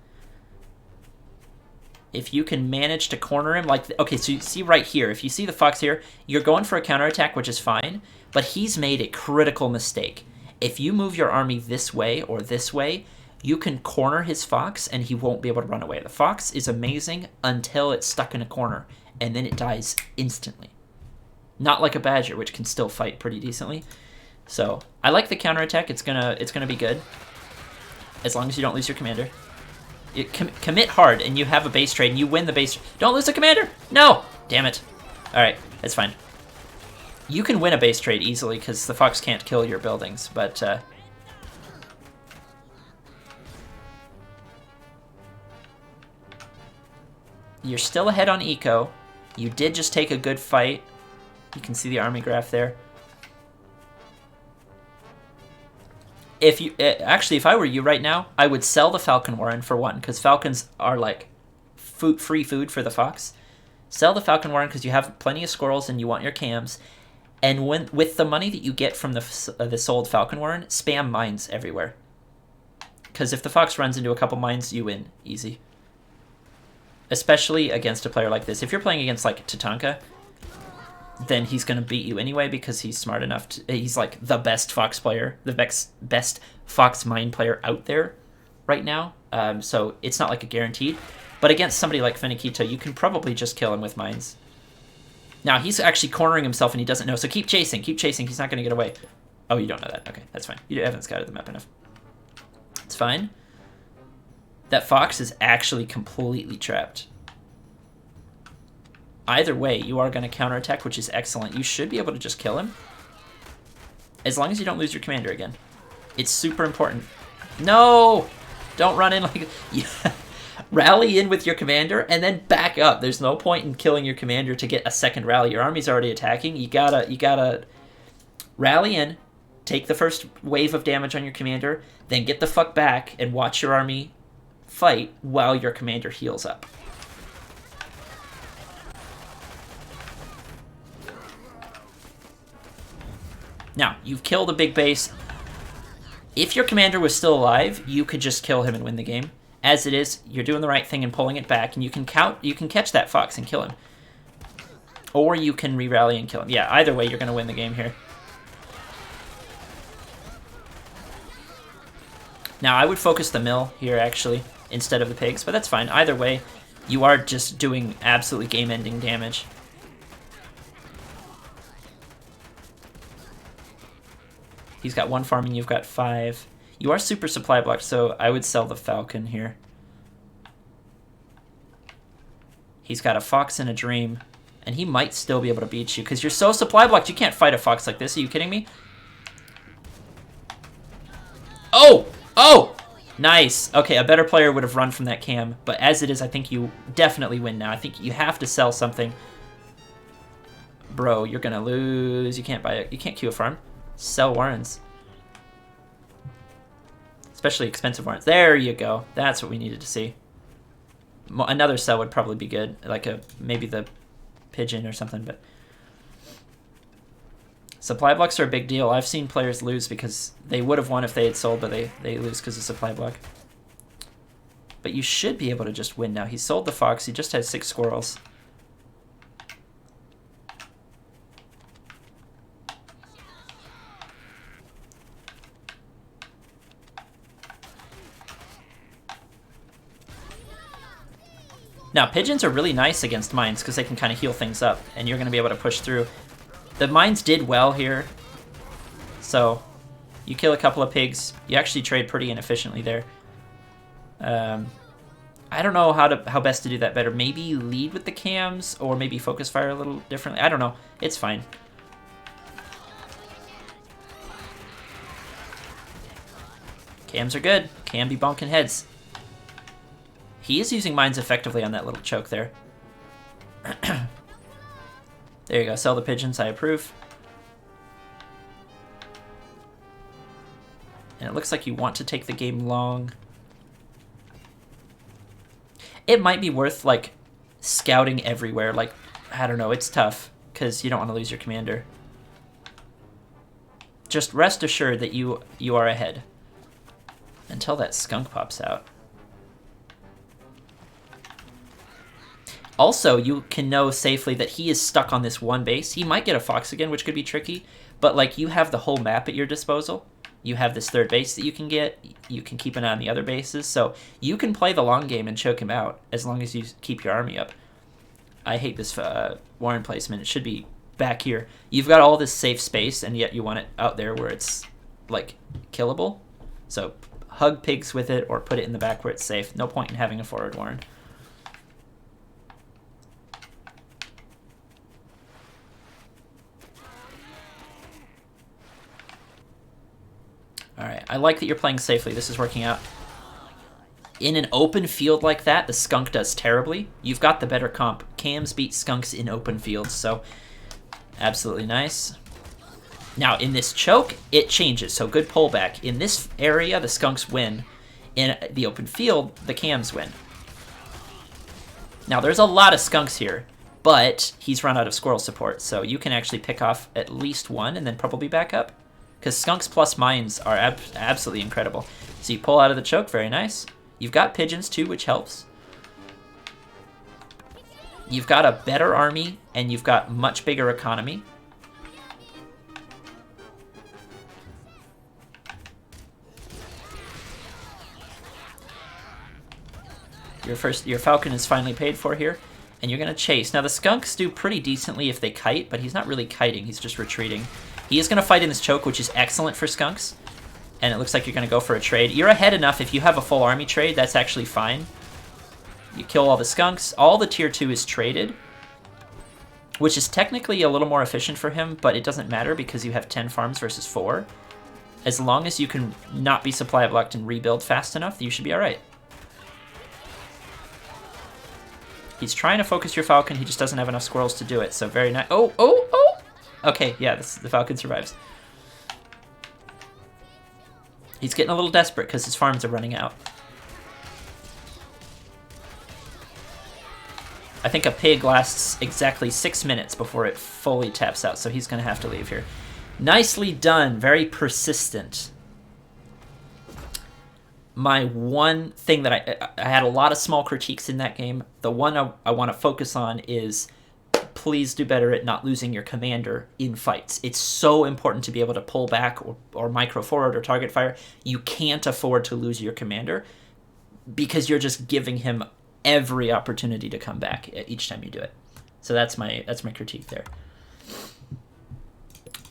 If you can manage to corner him, like... Okay, so you see right here, if you see the fox here, you're going for a counterattack, which is fine, but he's made a critical mistake. If you move your army this way or this way, you can corner his fox and he won't be able to run away. The fox is amazing until it's stuck in a corner, and then it dies instantly. Not like a badger, which can still fight pretty decently. So, I like the counterattack. It's gonna be good. As long as you don't lose your commander. You commit hard and you have a base trade and you win the base. Don't lose the commander! No! Damn it. Alright, that's fine. You can win a base trade easily because the fox can't kill your buildings, but you're still ahead on eco. You did just take a good fight. You can see the army graph there. If you actually, if I were you right now, I would sell the Falcon Warren for one, because Falcons are like free food for the fox. Sell the Falcon Warren because you have plenty of squirrels and you want your cams. And with the money that you get from the sold Falcon Warren, spam mines everywhere. Because if the fox runs into a couple mines, you win easy. Especially against a player like this. If you're playing against like Tatanka, then he's going to beat you anyway because he's smart enough to... He's like the best fox player, the best fox mine player out there right now. So it's not like a guaranteed. But against somebody like Fenekito, you can probably just kill him with mines. Now, he's actually cornering himself and he doesn't know, so keep chasing, keep chasing. He's not going to get away. Oh, you don't know that. Okay, that's fine. You haven't scouted the map enough. It's fine. That fox is actually completely trapped. Either way, you are going to counterattack, which is excellent. You should be able to just kill him. As long as you don't lose your commander again. It's super important. No! Don't run in like... Yeah. Rally in with your commander and then back up. There's no point in killing your commander to get a second rally. Your army's already attacking. You gotta rally in, take the first wave of damage on your commander, then get the fuck back and watch your army fight while your commander heals up. Now, you've killed a big base. If your commander was still alive, you could just kill him and win the game. As it is, you're doing the right thing and pulling it back, and you can catch that fox and kill him. Or you can re-rally and kill him. Yeah, either way, you're going to win the game here. Now, I would focus the mill here, actually, instead of the pigs, but that's fine. Either way, you are just doing absolutely game-ending damage. He's got 1 farming, you've got 5. You are super supply blocked, so I would sell the falcon here. He's got a fox and a dream, and he might still be able to beat you, because you're so supply blocked, you can't fight a fox like this. Are you kidding me? Oh! Oh! Nice. Okay, a better player would have run from that cam, but as it is, I think you definitely win now. I think you have to sell something. Bro, you're gonna lose. You can't buy it. You can't queue a farm. Sell warrens. Especially expensive warrens. There you go. That's what we needed to see. Another sell would probably be good. Like maybe the pigeon or something, but... Supply blocks are a big deal. I've seen players lose because they would have won if they had sold, but they lose because of supply block. But you should be able to just win now. He sold the fox. He just has 6 squirrels. Now, pigeons are really nice against mines because they can kind of heal things up, and you're going to be able to push through. The mines did well here, so you kill a couple of pigs. You actually trade pretty inefficiently there. I don't know how best to do that better. Maybe lead with the cams, or maybe focus fire a little differently. I don't know. It's fine. Cams are good. Can be bonking heads. He is using mines effectively on that little choke there. There you go. Sell the pigeons. I approve. And it looks like you want to take the game long. It might be worth, like, scouting everywhere. Like, I don't know. It's tough because you don't want to lose your commander. Just rest assured that you are ahead until that skunk pops out. Also, you can know safely that he is stuck on this one base. He might get a fox again, which could be tricky, but like you have the whole map at your disposal. You have this third base that you can get. You can keep an eye on the other bases, so you can play the long game and choke him out as long as you keep your army up. I hate this warren placement. It should be back here. You've got all this safe space, and yet you want it out there where it's like killable. So hug pigs with it or put it in the back where it's safe. No point in having a forward warren. Alright, I like that you're playing safely. This is working out. In an open field like that, the skunk does terribly. You've got the better comp. Cams beat skunks in open fields, so absolutely nice. Now, in this choke, it changes, so good pullback. In this area, the skunks win. In the open field, the cams win. Now, there's a lot of skunks here, but he's run out of squirrel support, so you can actually pick off at least one and then probably back up. Because skunks plus mines are absolutely incredible. So you pull out of the choke, very nice. You've got pigeons too, which helps. You've got a better army, and you've got much bigger economy. Your falcon is finally paid for here, and you're gonna chase. Now the skunks do pretty decently if they kite, but he's not really kiting. He's just retreating. He is gonna fight in his choke, which is excellent for skunks. And it looks like you're gonna go for a trade. You're ahead enough. If you have a full army trade, that's actually fine. You kill all the skunks. All the tier 2 is traded, which is technically a little more efficient for him, but it doesn't matter because you have 10 farms versus 4. As long as you can not be supply blocked and rebuild fast enough, you should be all right. He's trying to focus your falcon. He just doesn't have enough squirrels to do it. So very nice. Oh, oh, oh! Okay, yeah, the falcon survives. He's getting a little desperate because his farms are running out. I think a pig lasts exactly 6 minutes before it fully taps out, so he's going to have to leave here. Nicely done. Very persistent. My one thing that I had a lot of small critiques in that game. The one I want to focus on is please do better at not losing your commander in fights. It's so important to be able to pull back or micro forward or target fire. You can't afford to lose your commander because you're just giving him every opportunity to come back each time you do it. So that's my critique there.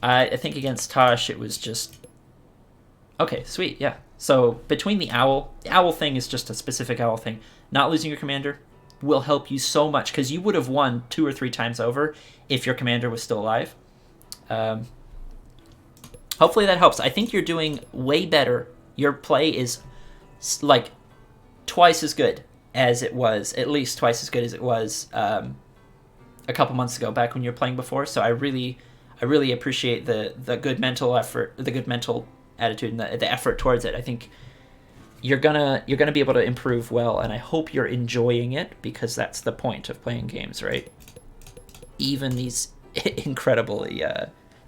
I think against Tosh it was just okay, sweet, yeah. So between the owl thing is just a specific owl thing. Not losing your commander will help you so much because you would have won 2 or 3 times over if your commander was still alive. Hopefully that helps. I think you're doing way better. Your play is like twice as good as it was, at least twice as good as it was a couple months ago, back when you were playing before. So I really appreciate the good mental effort, the good mental attitude, and the effort towards it. I think you're gonna be able to improve well, and I hope you're enjoying it because that's the point of playing games, right? Even these incredibly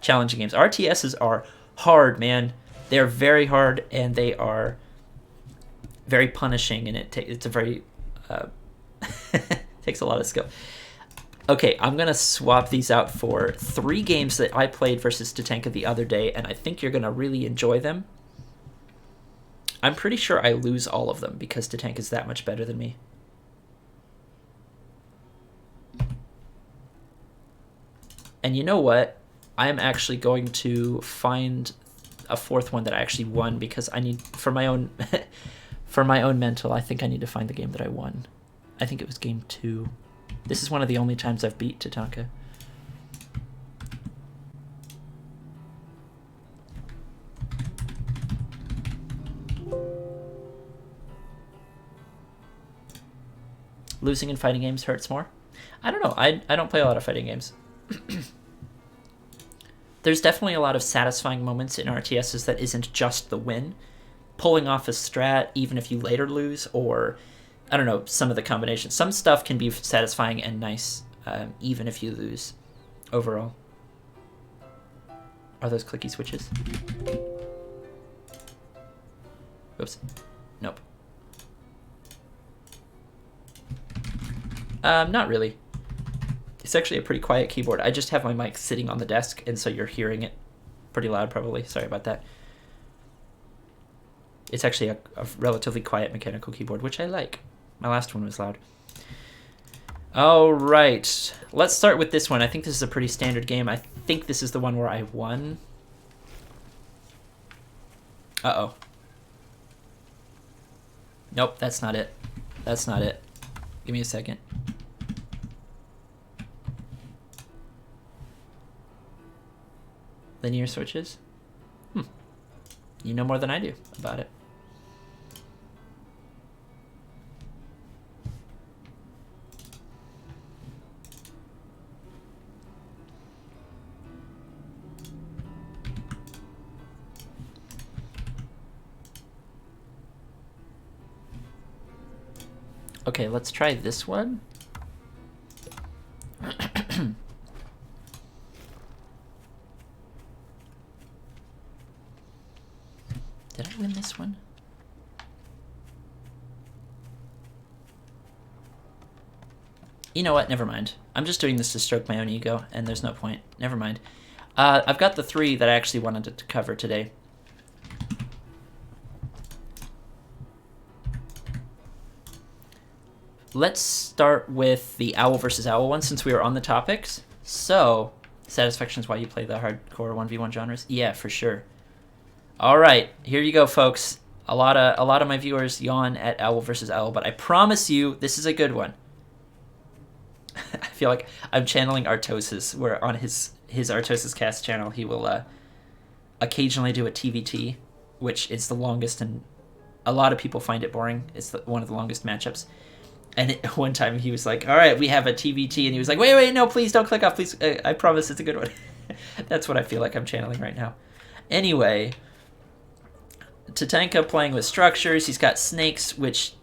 challenging games. RTSs are hard, man. They're very hard, and they are very punishing, and it's a very takes a lot of skill. Okay, I'm gonna swap these out for 3 games that I played versus Tatanka the other day, and I think you're gonna really enjoy them. I'm pretty sure I lose all of them because Tatanka's that much better than me. And you know what? I'm actually going to find a 4th one that I actually won because I need, for my own for my own mental, I think I need to find the game that I won. I think it was game 2. This is one of the only times I've beat Tatanka. Losing in fighting games hurts more? I don't know. I don't play a lot of fighting games. There's definitely a lot of satisfying moments in RTSs that isn't just the win. Pulling off a strat, even if you later lose, or, I don't know, some of the combinations. Some stuff can be satisfying and nice, even if you lose overall. Are those clicky switches? Oops. Nope. Not really. It's actually a pretty quiet keyboard. I just have my mic sitting on the desk, and so you're hearing it pretty loud probably. Sorry about that. It's actually a relatively quiet mechanical keyboard, which I like. My last one was loud. All right. Let's start with this one. I think this is a pretty standard game. I think this is the one where I won. Uh-oh. Nope, that's not it. That's not it. Give me a second. Linear switches? You know more than I do about it. Okay, let's try this one. Did I win this one? You know what? Never mind. I'm just doing this to stroke my own ego, and there's no point. Never mind. I've got the 3 that I actually wanted to cover today. let's start with the owl versus owl one since we are on the topics. So, satisfaction is why you play the hardcore 1v1 genres? Yeah, for sure. All right, here you go, folks. A lot of my viewers yawn at owl versus owl, but I promise you this is a good one. I feel like I'm channeling Artosis, where on his Artosis Cast channel, he will occasionally do a TVT, which is the longest, and a lot of people find it boring. It's one of the longest matchups. And one time he was like, all right, we have a TVT, and he was like, wait, no, please don't click off, please. I promise it's a good one. That's what I feel like I'm channeling right now. Anyway, Tatanka playing with structures. He's got snakes, which,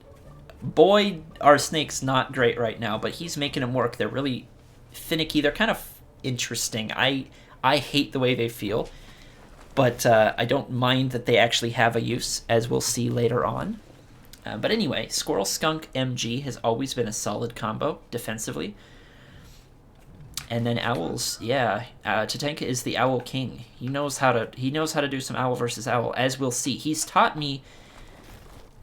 boy, are snakes not great right now, but he's making them work. They're really finicky. They're kind of interesting. I hate the way they feel, but I don't mind that they actually have a use, as we'll see later on. But anyway, Squirrel Skunk MG has always been a solid combo defensively. And then owls, yeah, Tatanka is the owl king. He knows how to do some owl versus owl, as we'll see. He's taught me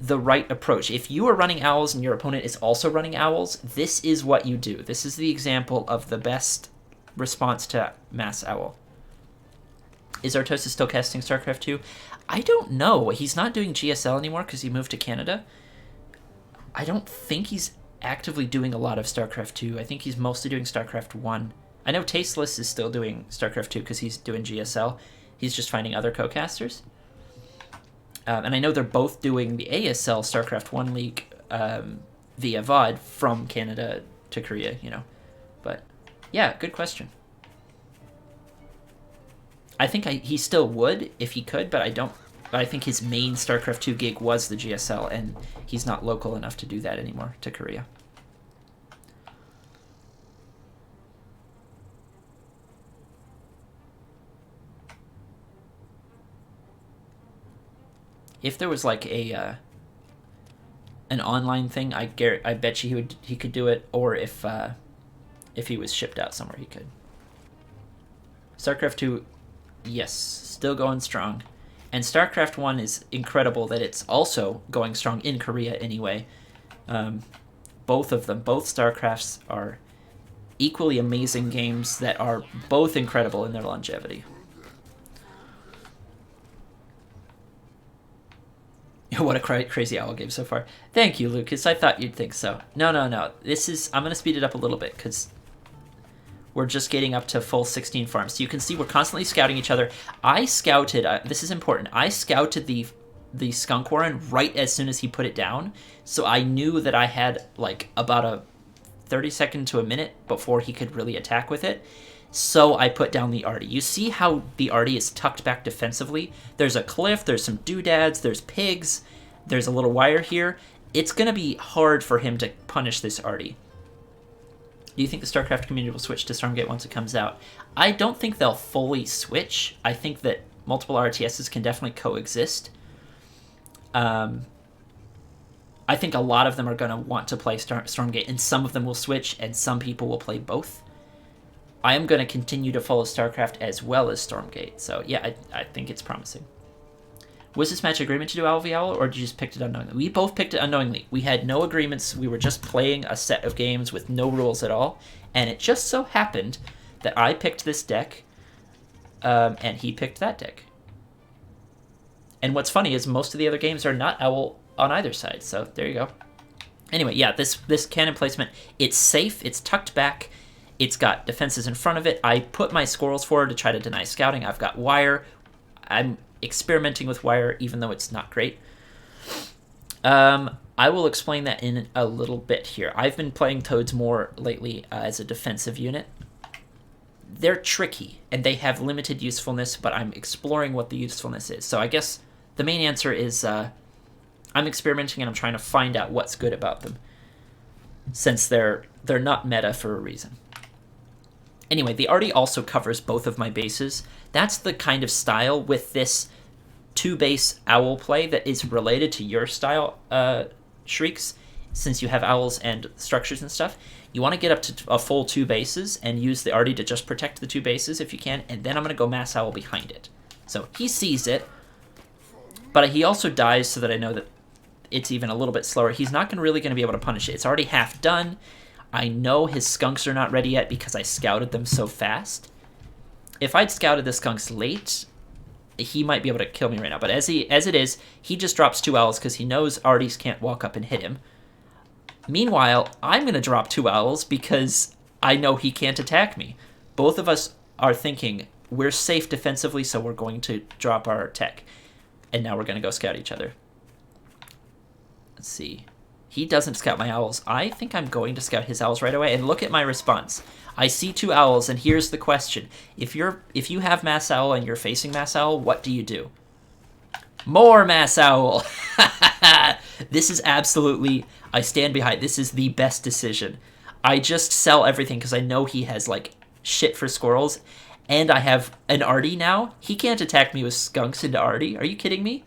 the right approach. If you are running owls and your opponent is also running owls, this is what you do. This is the example of the best response to mass owl. Is Artosis still casting StarCraft 2? I don't know. He's not doing GSL anymore because he moved to Canada. I don't think he's actively doing a lot of StarCraft 2. I think he's mostly doing StarCraft 1. I know Tasteless is still doing StarCraft 2 because he's doing GSL. He's just finding other co-casters. And I know they're both doing the ASL StarCraft 1 League via VOD from Canada to Korea, you know. But, yeah, good question. I think he still would if he could, but I don't. But I think his main StarCraft 2 gig was the GSL, and he's not local enough to do that anymore to Korea. If there was like an online thing, I bet you he could do it, or if he was shipped out somewhere, he could. StarCraft 2. Yes, still going strong. And StarCraft 1 is incredible that it's also going strong in Korea anyway. Both of them, both StarCrafts, are equally amazing games that are both incredible in their longevity. What a crazy owl game so far. Thank you, Lucas. I thought you'd think so. No. I'm going to speed it up a little bit because we're just getting up to full 16 farms. So you can see we're constantly scouting each other. I scouted, this is important, I scouted the Skunk Warren right as soon as he put it down. So I knew that I had like about a 30-second to a minute before he could really attack with it. So I put down the arty. You see how the arty is tucked back defensively? There's a cliff, there's some doodads, there's pigs, there's a little wire here. It's going to be hard for him to punish this arty. Do you think the StarCraft community will switch to Stormgate once it comes out? I don't think they'll fully switch. I think that multiple RTSs can definitely coexist. I think a lot of them are going to want to play Stormgate, and some of them will switch, and some people will play both. I am going to continue to follow StarCraft as well as Stormgate, so yeah, I think it's promising. Was this match agreement to do Owl v Owl, or did you just pick it unknowingly? We both picked it unknowingly. We had no agreements. We were just playing a set of games with no rules at all, and it just so happened that I picked this deck, and he picked that deck. And what's funny is most of the other games are not Owl on either side, so there you go. Anyway, yeah, this cannon placement, it's safe, it's tucked back, it's got defenses in front of it. I put my squirrels forward to try to deny scouting. I've got wire. I'm experimenting with wire, even though it's not great. I will explain that in a little bit here. I've been playing Toads more lately as a defensive unit. They're tricky, and they have limited usefulness, but I'm exploring what the usefulness is. So I guess the main answer is I'm experimenting, and I'm trying to find out what's good about them, since they're not meta for a reason. Anyway, the arty also covers both of my bases. That's the kind of style with this 2-base owl play that is related to your style, Shreekz, since you have owls and structures and stuff. You want to get up to a full 2 bases and use the arty to just protect the 2 bases if you can, and then I'm going to go mass owl behind it. So he sees it, but he also dies so that I know that it's even a little bit slower. He's not really going to be able to punish it. It's already half done. I know his skunks are not ready yet because I scouted them so fast. If I'd scouted the skunks late, he might be able to kill me right now. But as it is, he just drops 2 owls because he knows Arties can't walk up and hit him. Meanwhile, I'm going to drop 2 owls because I know he can't attack me. Both of us are thinking we're safe defensively, so we're going to drop our tech. And now we're going to go scout each other. Let's see. He doesn't scout my owls. I think I'm going to scout his owls right away. And look at my response. I see 2 owls, and here's the question. If you have Mass Owl and you're facing Mass Owl, what do you do? More Mass Owl! This is absolutely... I stand behind. This is the best decision. I just sell everything because I know he has, like, shit for squirrels. And I have an Artie now. He can't attack me with skunks into Artie. Are you kidding me?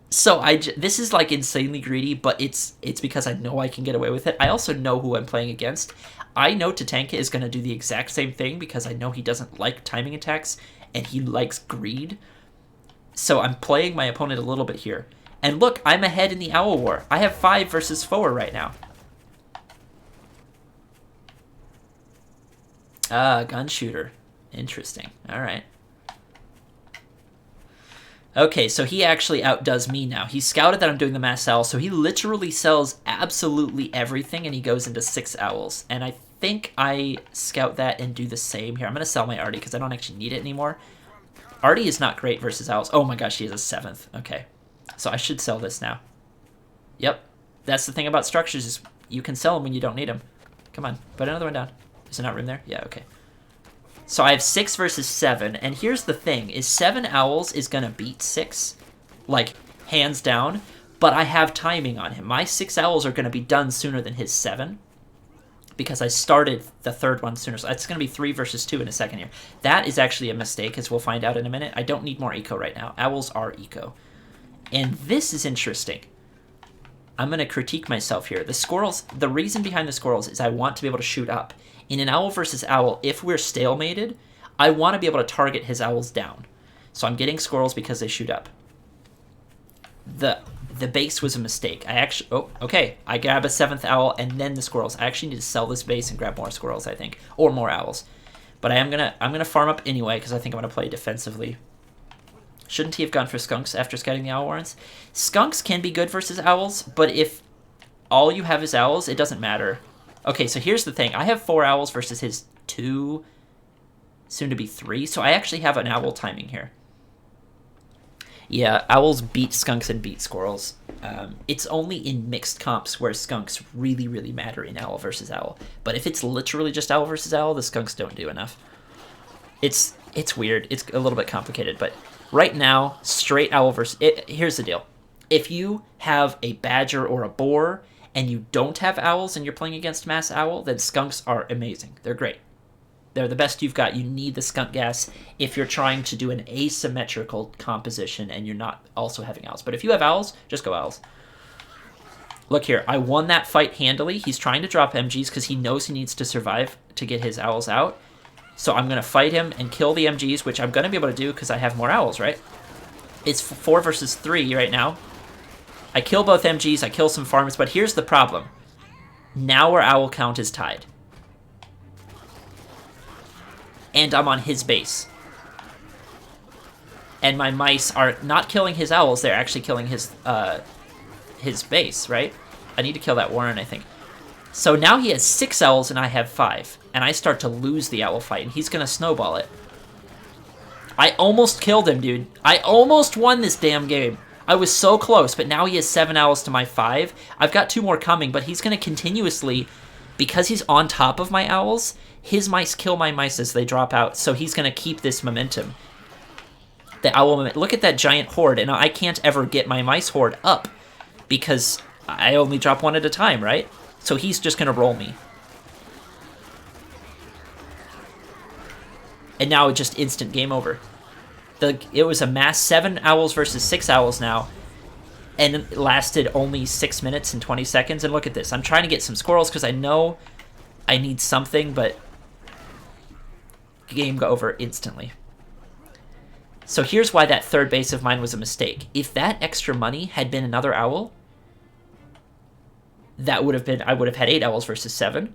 So this is like insanely greedy, but it's because I know I can get away with it. I also know who I'm playing against. I know Tatanka is going to do the exact same thing because I know he doesn't like timing attacks and he likes greed. So I'm playing my opponent a little bit here. And look, I'm ahead in the Owl War. I have 5 versus 4 right now. Gun shooter. Interesting. All right. Okay, so he actually outdoes me now. He scouted that I'm doing the Mass Owl, so he literally sells absolutely everything, and he goes into 6 owls. And I think I scout that and do the same here. I'm going to sell my Artie because I don't actually need it anymore. Artie is not great versus owls. Oh my gosh, he has a 7th. Okay. So I should sell this now. Yep. That's the thing about structures is you can sell them when you don't need them. Come on, put another one down. Is there not room there? Yeah, okay. So I have 6 versus 7, and here's the thing, is 7 owls is going to beat 6, like, hands down, but I have timing on him. My 6 owls are going to be done sooner than his 7, because I started the 3rd one sooner, so it's going to be 3 versus 2 in a second here. That is actually a mistake, as we'll find out in a minute. I don't need more eco right now. Owls are eco. And this is interesting. I'm going to critique myself here. The squirrels, the reason behind the squirrels is I want to be able to shoot up. In an owl versus owl, if we're stalemated, I want to be able to target his owls down. So I'm getting squirrels because they shoot up. The base was a mistake. I actually... Oh, okay. I grab a 7th owl and then the squirrels. I actually need to sell this base and grab more squirrels, I think. Or more owls. But I'm gonna farm up anyway because I think I'm going to play defensively. Shouldn't he have gone for skunks after scouting the owl warrens? Skunks can be good versus owls, but if all you have is owls, it doesn't matter. Okay, so here's the thing. I have 4 owls versus his 2, soon to be 3, so I actually have an owl timing here. Yeah, owls beat skunks and beat squirrels. It's only in mixed comps where skunks really, really matter in owl versus owl. But if it's literally just owl versus owl, the skunks don't do enough. It's weird. It's a little bit complicated, but right now, straight owl versus... Here's the deal. If you have a badger or a boar and you don't have owls and you're playing against Mass Owl, then skunks are amazing. They're great. They're the best you've got. You need the skunk gas if you're trying to do an asymmetrical composition and you're not also having owls. But if you have owls, just go owls. Look here. I won that fight handily. He's trying to drop MGs because he knows he needs to survive to get his owls out. So I'm going to fight him and kill the MGs, which I'm going to be able to do because I have more owls, right? It's 4 versus 3 right now. I kill both MGs, I kill some farmers, but here's the problem. Now our owl count is tied. And I'm on his base. And my mice are not killing his owls, they're actually killing his base, right? I need to kill that Warren, I think. So now he has 6 owls and I have 5. And I start to lose the owl fight, and he's going to snowball it. I almost killed him, dude. I almost won this damn game. I was so close, but now he has 7 owls to my 5. I've got 2 more coming, but he's going to continuously, because he's on top of my owls, his mice kill my mice as they drop out, so he's going to keep this momentum. The owl momentum. Look at that giant horde, and I can't ever get my mice horde up, because I only drop 1 at a time, right? So he's just going to roll me. And now it's just instant game over. It was a mass 7 owls versus 6 owls now, and it lasted only 6 minutes and 20 seconds. And look at this. I'm trying to get some squirrels because I know I need something, but game over instantly. So here's why that third base of mine was a mistake. If that extra money had been another owl, that would have been, I would have had 8 owls versus 7.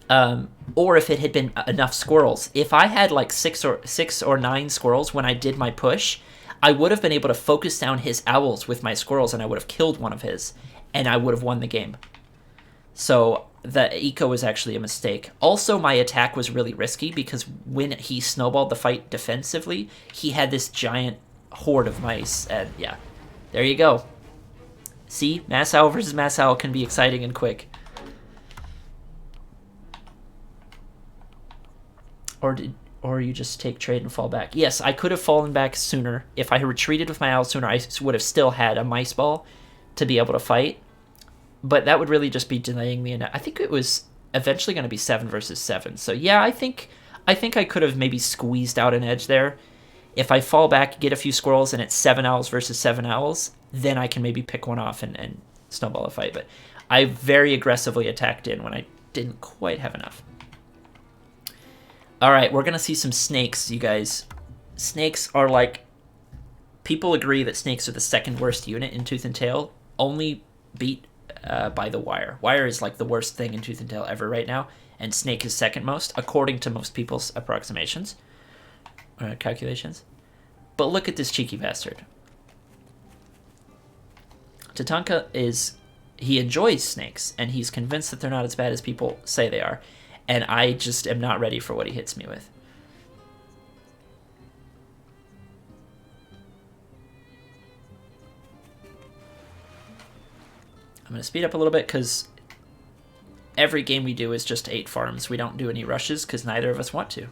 Or if it had been enough squirrels. If I had like 6 or 9 squirrels when I did my push, I would have been able to focus down his owls with my squirrels, and I would have killed one of his, and I would have won the game. So the eco was actually a mistake. Also, my attack was really risky because when he snowballed the fight defensively, he had this giant horde of mice, and yeah, there you go. See, Mass Owl versus Mass Owl can be exciting and quick. Or you just take trade and fall back. Yes, I could have fallen back sooner. If I had retreated with my owl sooner, I would have still had a mice ball to be able to fight. But that would really just be delaying me. And I think it was eventually going to be 7 versus 7. So yeah, I think I could have maybe squeezed out an edge there. If I fall back, get a few squirrels, and it's 7 owls versus 7 owls, then I can maybe pick one off and snowball a fight. But I very aggressively attacked in when I didn't quite have enough. All right, we're going to see some snakes, you guys. Snakes are like... People agree that snakes are the second worst unit in Tooth and Tail, only beat by the wire. Wire is like the worst thing in Tooth and Tail ever right now, and snake is second most, according to most people's approximations, calculations. But look at this cheeky bastard. Tatanka he enjoys snakes, and he's convinced that they're not as bad as people say they are. And I just am not ready for what he hits me with. I'm going to speed up a little bit because every game we do is just 8 farms. We don't do any rushes because neither of us want to.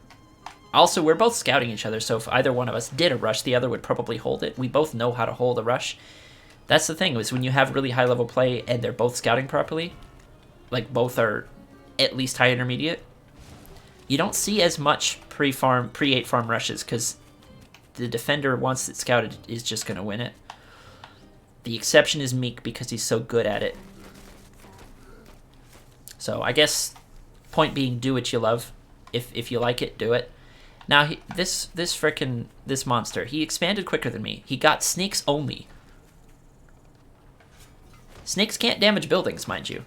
Also, we're both scouting each other, so if either one of us did a rush, the other would probably hold it. We both know how to hold a rush. That's the thing, is when you have really high-level play and they're both scouting properly, like both are at least high intermediate, you don't see as much pre-8 farm rushes because the defender, once it's scouted, is just going to win it. The exception is Meek because he's so good at it. So I guess point being, do what you love. If you like it, do it. Now this monster, he expanded quicker than me. He got snakes only. Snakes can't damage buildings, mind you.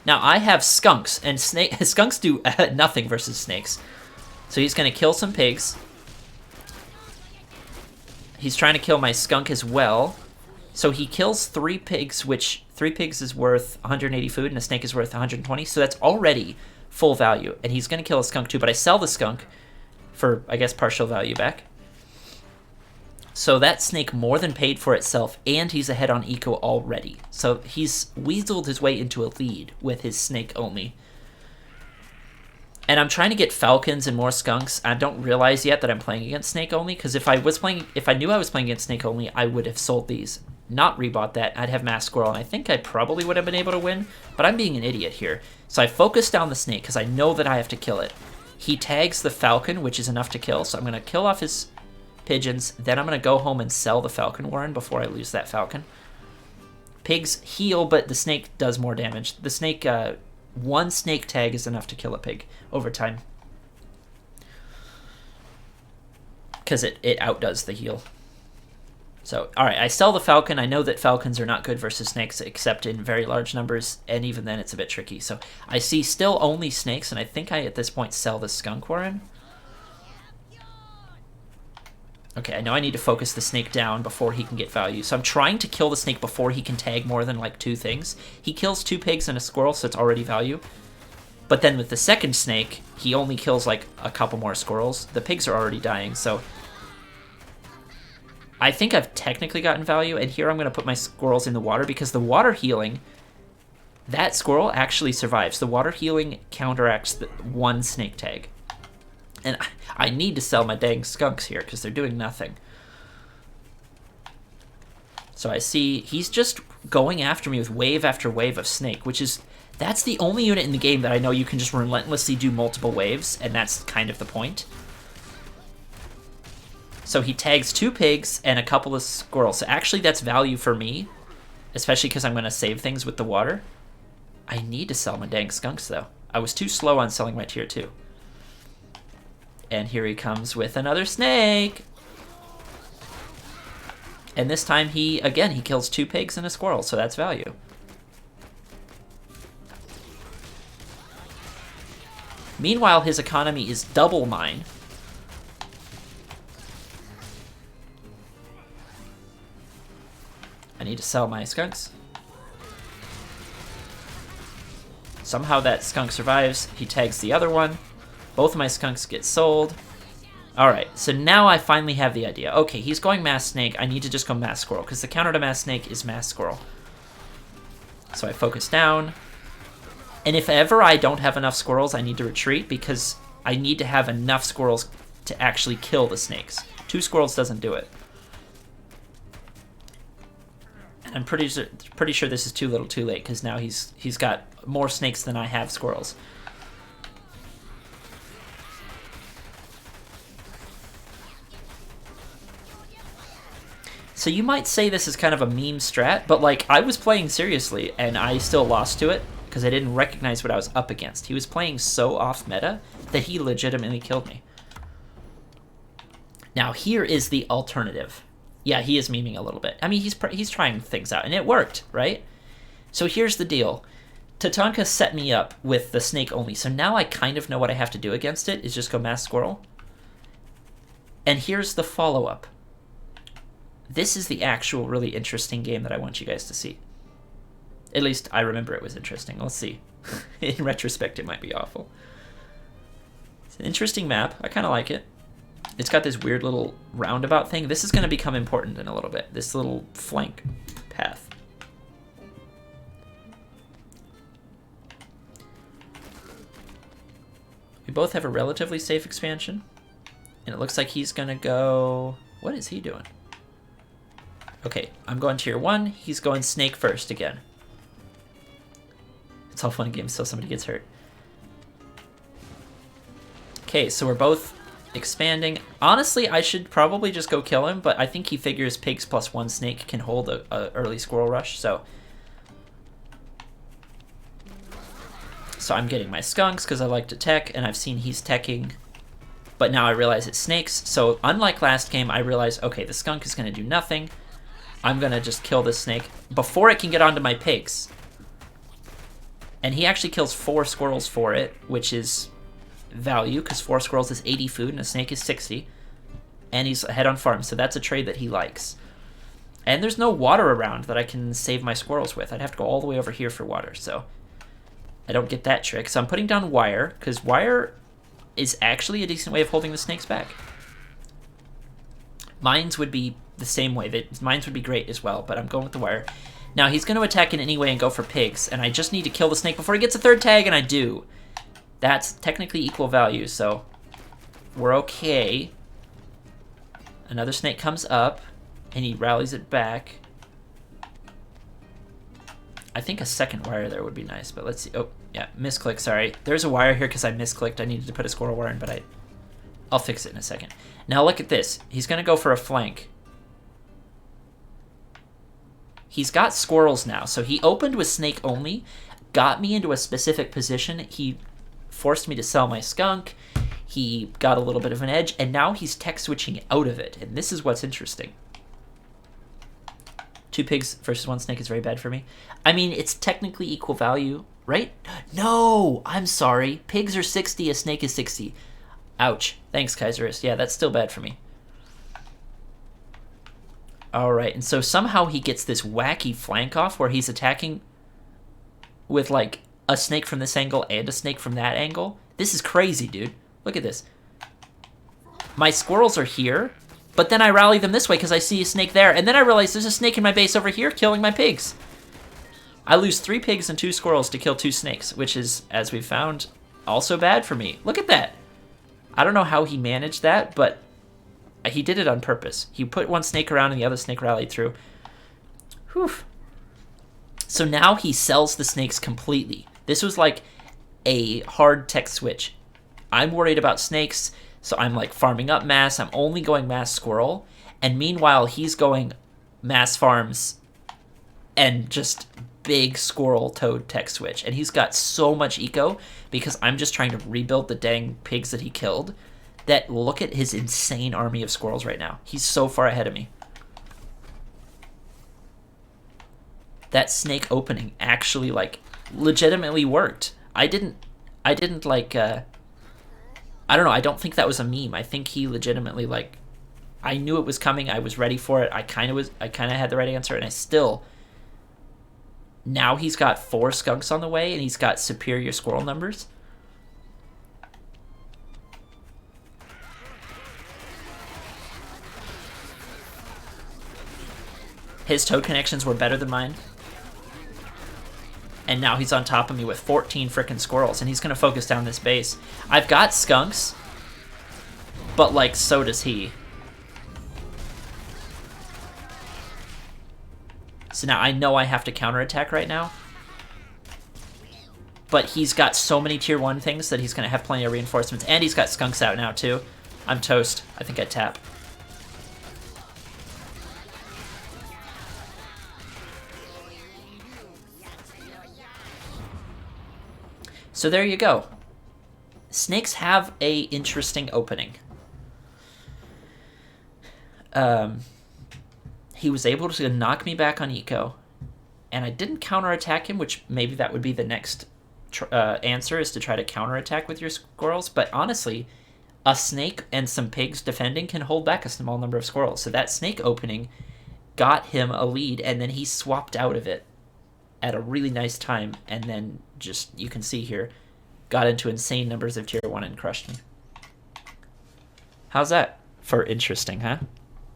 Now, I have skunks, and skunks do nothing versus snakes. So he's going to kill some pigs. He's trying to kill my skunk as well. So he kills 3 pigs, which 3 pigs is worth 180 food, and a snake is worth 120. So that's already full value. And he's going to kill a skunk too, but I sell the skunk for, I guess, partial value back. So that snake more than paid for itself, and he's ahead on eco already. So he's weaseled his way into a lead with his snake only. And I'm trying to get falcons and more skunks. I don't realize yet that I'm playing against snake only, because if I knew I was playing against snake only, I would have sold these. Not rebought that. I'd have mass squirrel, and I think I probably would have been able to win, but I'm being an idiot here. So I focus down the snake because I know that I have to kill it. He tags the falcon, which is enough to kill, so I'm going to kill off his pigeons, then I'm going to go home and sell the falcon warren before I lose that falcon. Pigs heal, but the snake does more damage. The snake, one snake tag is enough to kill a pig over time. Because it outdoes the heal. So, alright, I sell the falcon. I know that falcons are not good versus snakes, except in very large numbers, and even then it's a bit tricky. So, I see still only snakes, and I think I, at this point, sell the skunk warren. Okay, I know I need to focus the snake down before he can get value. So I'm trying to kill the snake before he can tag more than like 2 things. He kills 2 pigs and a squirrel, so it's already value. But then with the second snake, he only kills like a couple more squirrels. The pigs are already dying, so I think I've technically gotten value. And here I'm going to put my squirrels in the water because the water healing, that squirrel actually survives. The water healing counteracts the 1 snake tag. And I need to sell my dang skunks here because they're doing nothing. So I see he's just going after me with wave after wave of snake, that's the only unit in the game that I know you can just relentlessly do multiple waves, and that's kind of the point. So he tags 2 pigs and a couple of squirrels. So actually that's value for me, especially because I'm going to save things with the water. I need to sell my dang skunks, though. I was too slow on selling my tier 2. And here he comes with another snake. And this time he kills 2 pigs and a squirrel, so that's value. Meanwhile, his economy is double mine. I need to sell my skunks. Somehow that skunk survives. He tags the other one. Both of my skunks get sold. Alright, so now I finally have the idea. Okay, he's going mass snake. I need to just go mass squirrel, because the counter to mass snake is mass squirrel. So I focus down. And if ever I don't have enough squirrels, I need to retreat, because I need to have enough squirrels to actually kill the snakes. 2 squirrels doesn't do it. And I'm pretty sure this is too little too late, because now he's got more snakes than I have squirrels. So you might say this is kind of a meme strat, but like I was playing seriously and I still lost to it because I didn't recognize what I was up against. He was playing so off meta that he legitimately killed me. Now here is the alternative. Yeah, he is memeing a little bit. I mean, he's trying things out and it worked, right? So here's the deal. Tatanka set me up with the snake only, so now I kind of know what I have to do against it, is just go mass squirrel. And here's the follow-up. This is the actual really interesting game that I want you guys to see. At least I remember it was interesting. Let's see. In retrospect, it might be awful. It's an interesting map. I kind of like it. It's got this weird little roundabout thing. This is going to become important in a little bit. This little flank path. We both have a relatively safe expansion. And it looks like he's going to go... What is he doing? Okay, I'm going tier 1. He's going snake first again. It's all fun and games until somebody gets hurt. Okay, so we're both expanding. Honestly, I should probably just go kill him, but I think he figures pigs plus 1 snake can hold a early squirrel rush, so I'm getting my skunks because I like to tech, and I've seen he's teching, but now I realize it's snakes. So unlike last game, I realize, okay, the skunk is going to do nothing. I'm going to just kill this snake before it can get onto my pigs. And he actually kills 4 squirrels for it, which is value, because 4 squirrels is 80 food and a snake is 60. And he's ahead on farm, so that's a trade that he likes. And there's no water around that I can save my squirrels with. I'd have to go all the way over here for water, so I don't get that trick. So I'm putting down wire, because wire is actually a decent way of holding the snakes back. Mines would be the same way. Mines would be great as well, but I'm going with the wire. Now he's going to attack in any way and go for pigs, and I just need to kill the snake before he gets a 3rd tag, and I do. That's technically equal value, so we're okay. Another snake comes up, and he rallies it back. I think a second wire there would be nice, but let's see. Oh, yeah, misclick, sorry. There's a wire here because I misclicked. I needed to put a squirrel wire in, but I'll fix it in a second. Now look at this. He's going to go for a flank. He's got squirrels now, so he opened with snake only, got me into a specific position. He forced me to sell my skunk. He got a little bit of an edge, and now he's tech switching out of it, and this is what's interesting. 2 pigs versus 1 snake is very bad for me. I mean, it's technically equal value, right? No, I'm sorry. Pigs are 60, a snake is 60. Ouch. Thanks, Kaiserist. Yeah, that's still bad for me. Alright, and so somehow he gets this wacky flank off where he's attacking with, like, a snake from this angle and a snake from that angle. This is crazy, dude. Look at this. My squirrels are here, but then I rally them this way because I see a snake there, and then I realize there's a snake in my base over here killing my pigs. I lose 3 pigs and 2 squirrels to kill 2 snakes, which is, as we've found, also bad for me. Look at that. I don't know how he managed that, but he did it on purpose. He put 1 snake around and the other snake rallied through. Whew. So now he sells the snakes completely. This was like a hard tech switch. I'm worried about snakes, so I'm like farming up mass. I'm only going mass squirrel. And meanwhile, he's going mass farms and just big squirrel toad tech switch. And he's got so much eco because I'm just trying to rebuild the dang pigs that he killed. That look at his insane army of squirrels right now. He's so far ahead of me. that snake opening actually like legitimately worked. I didn't like I don't know, I don't think that was a meme. I think he legitimately like I knew it was coming. I was ready for it. I kind of had the right answer, and I still now he's got 4 skunks on the way and he's got superior squirrel numbers. His toad connections were better than mine. And now he's on top of me with 14 frickin' squirrels, and he's going to focus down this base. I've got skunks, but, like, so does he. So now I know I have to counterattack right now. But he's got so many tier 1 things that he's going to have plenty of reinforcements. And he's got skunks out now, too. I'm toast. I think I tap. So there you go. Snakes have a interesting opening. He was able to knock me back on eco, and I didn't counterattack him, which maybe that would be the next answer, is to try to counterattack with your squirrels. But honestly, a snake and some pigs defending can hold back a small number of squirrels. So that snake opening got him a lead, and then he swapped out of it at a really nice time, and then just, you can see here, got into insane numbers of tier 1 and crushed me. How's that for interesting, huh?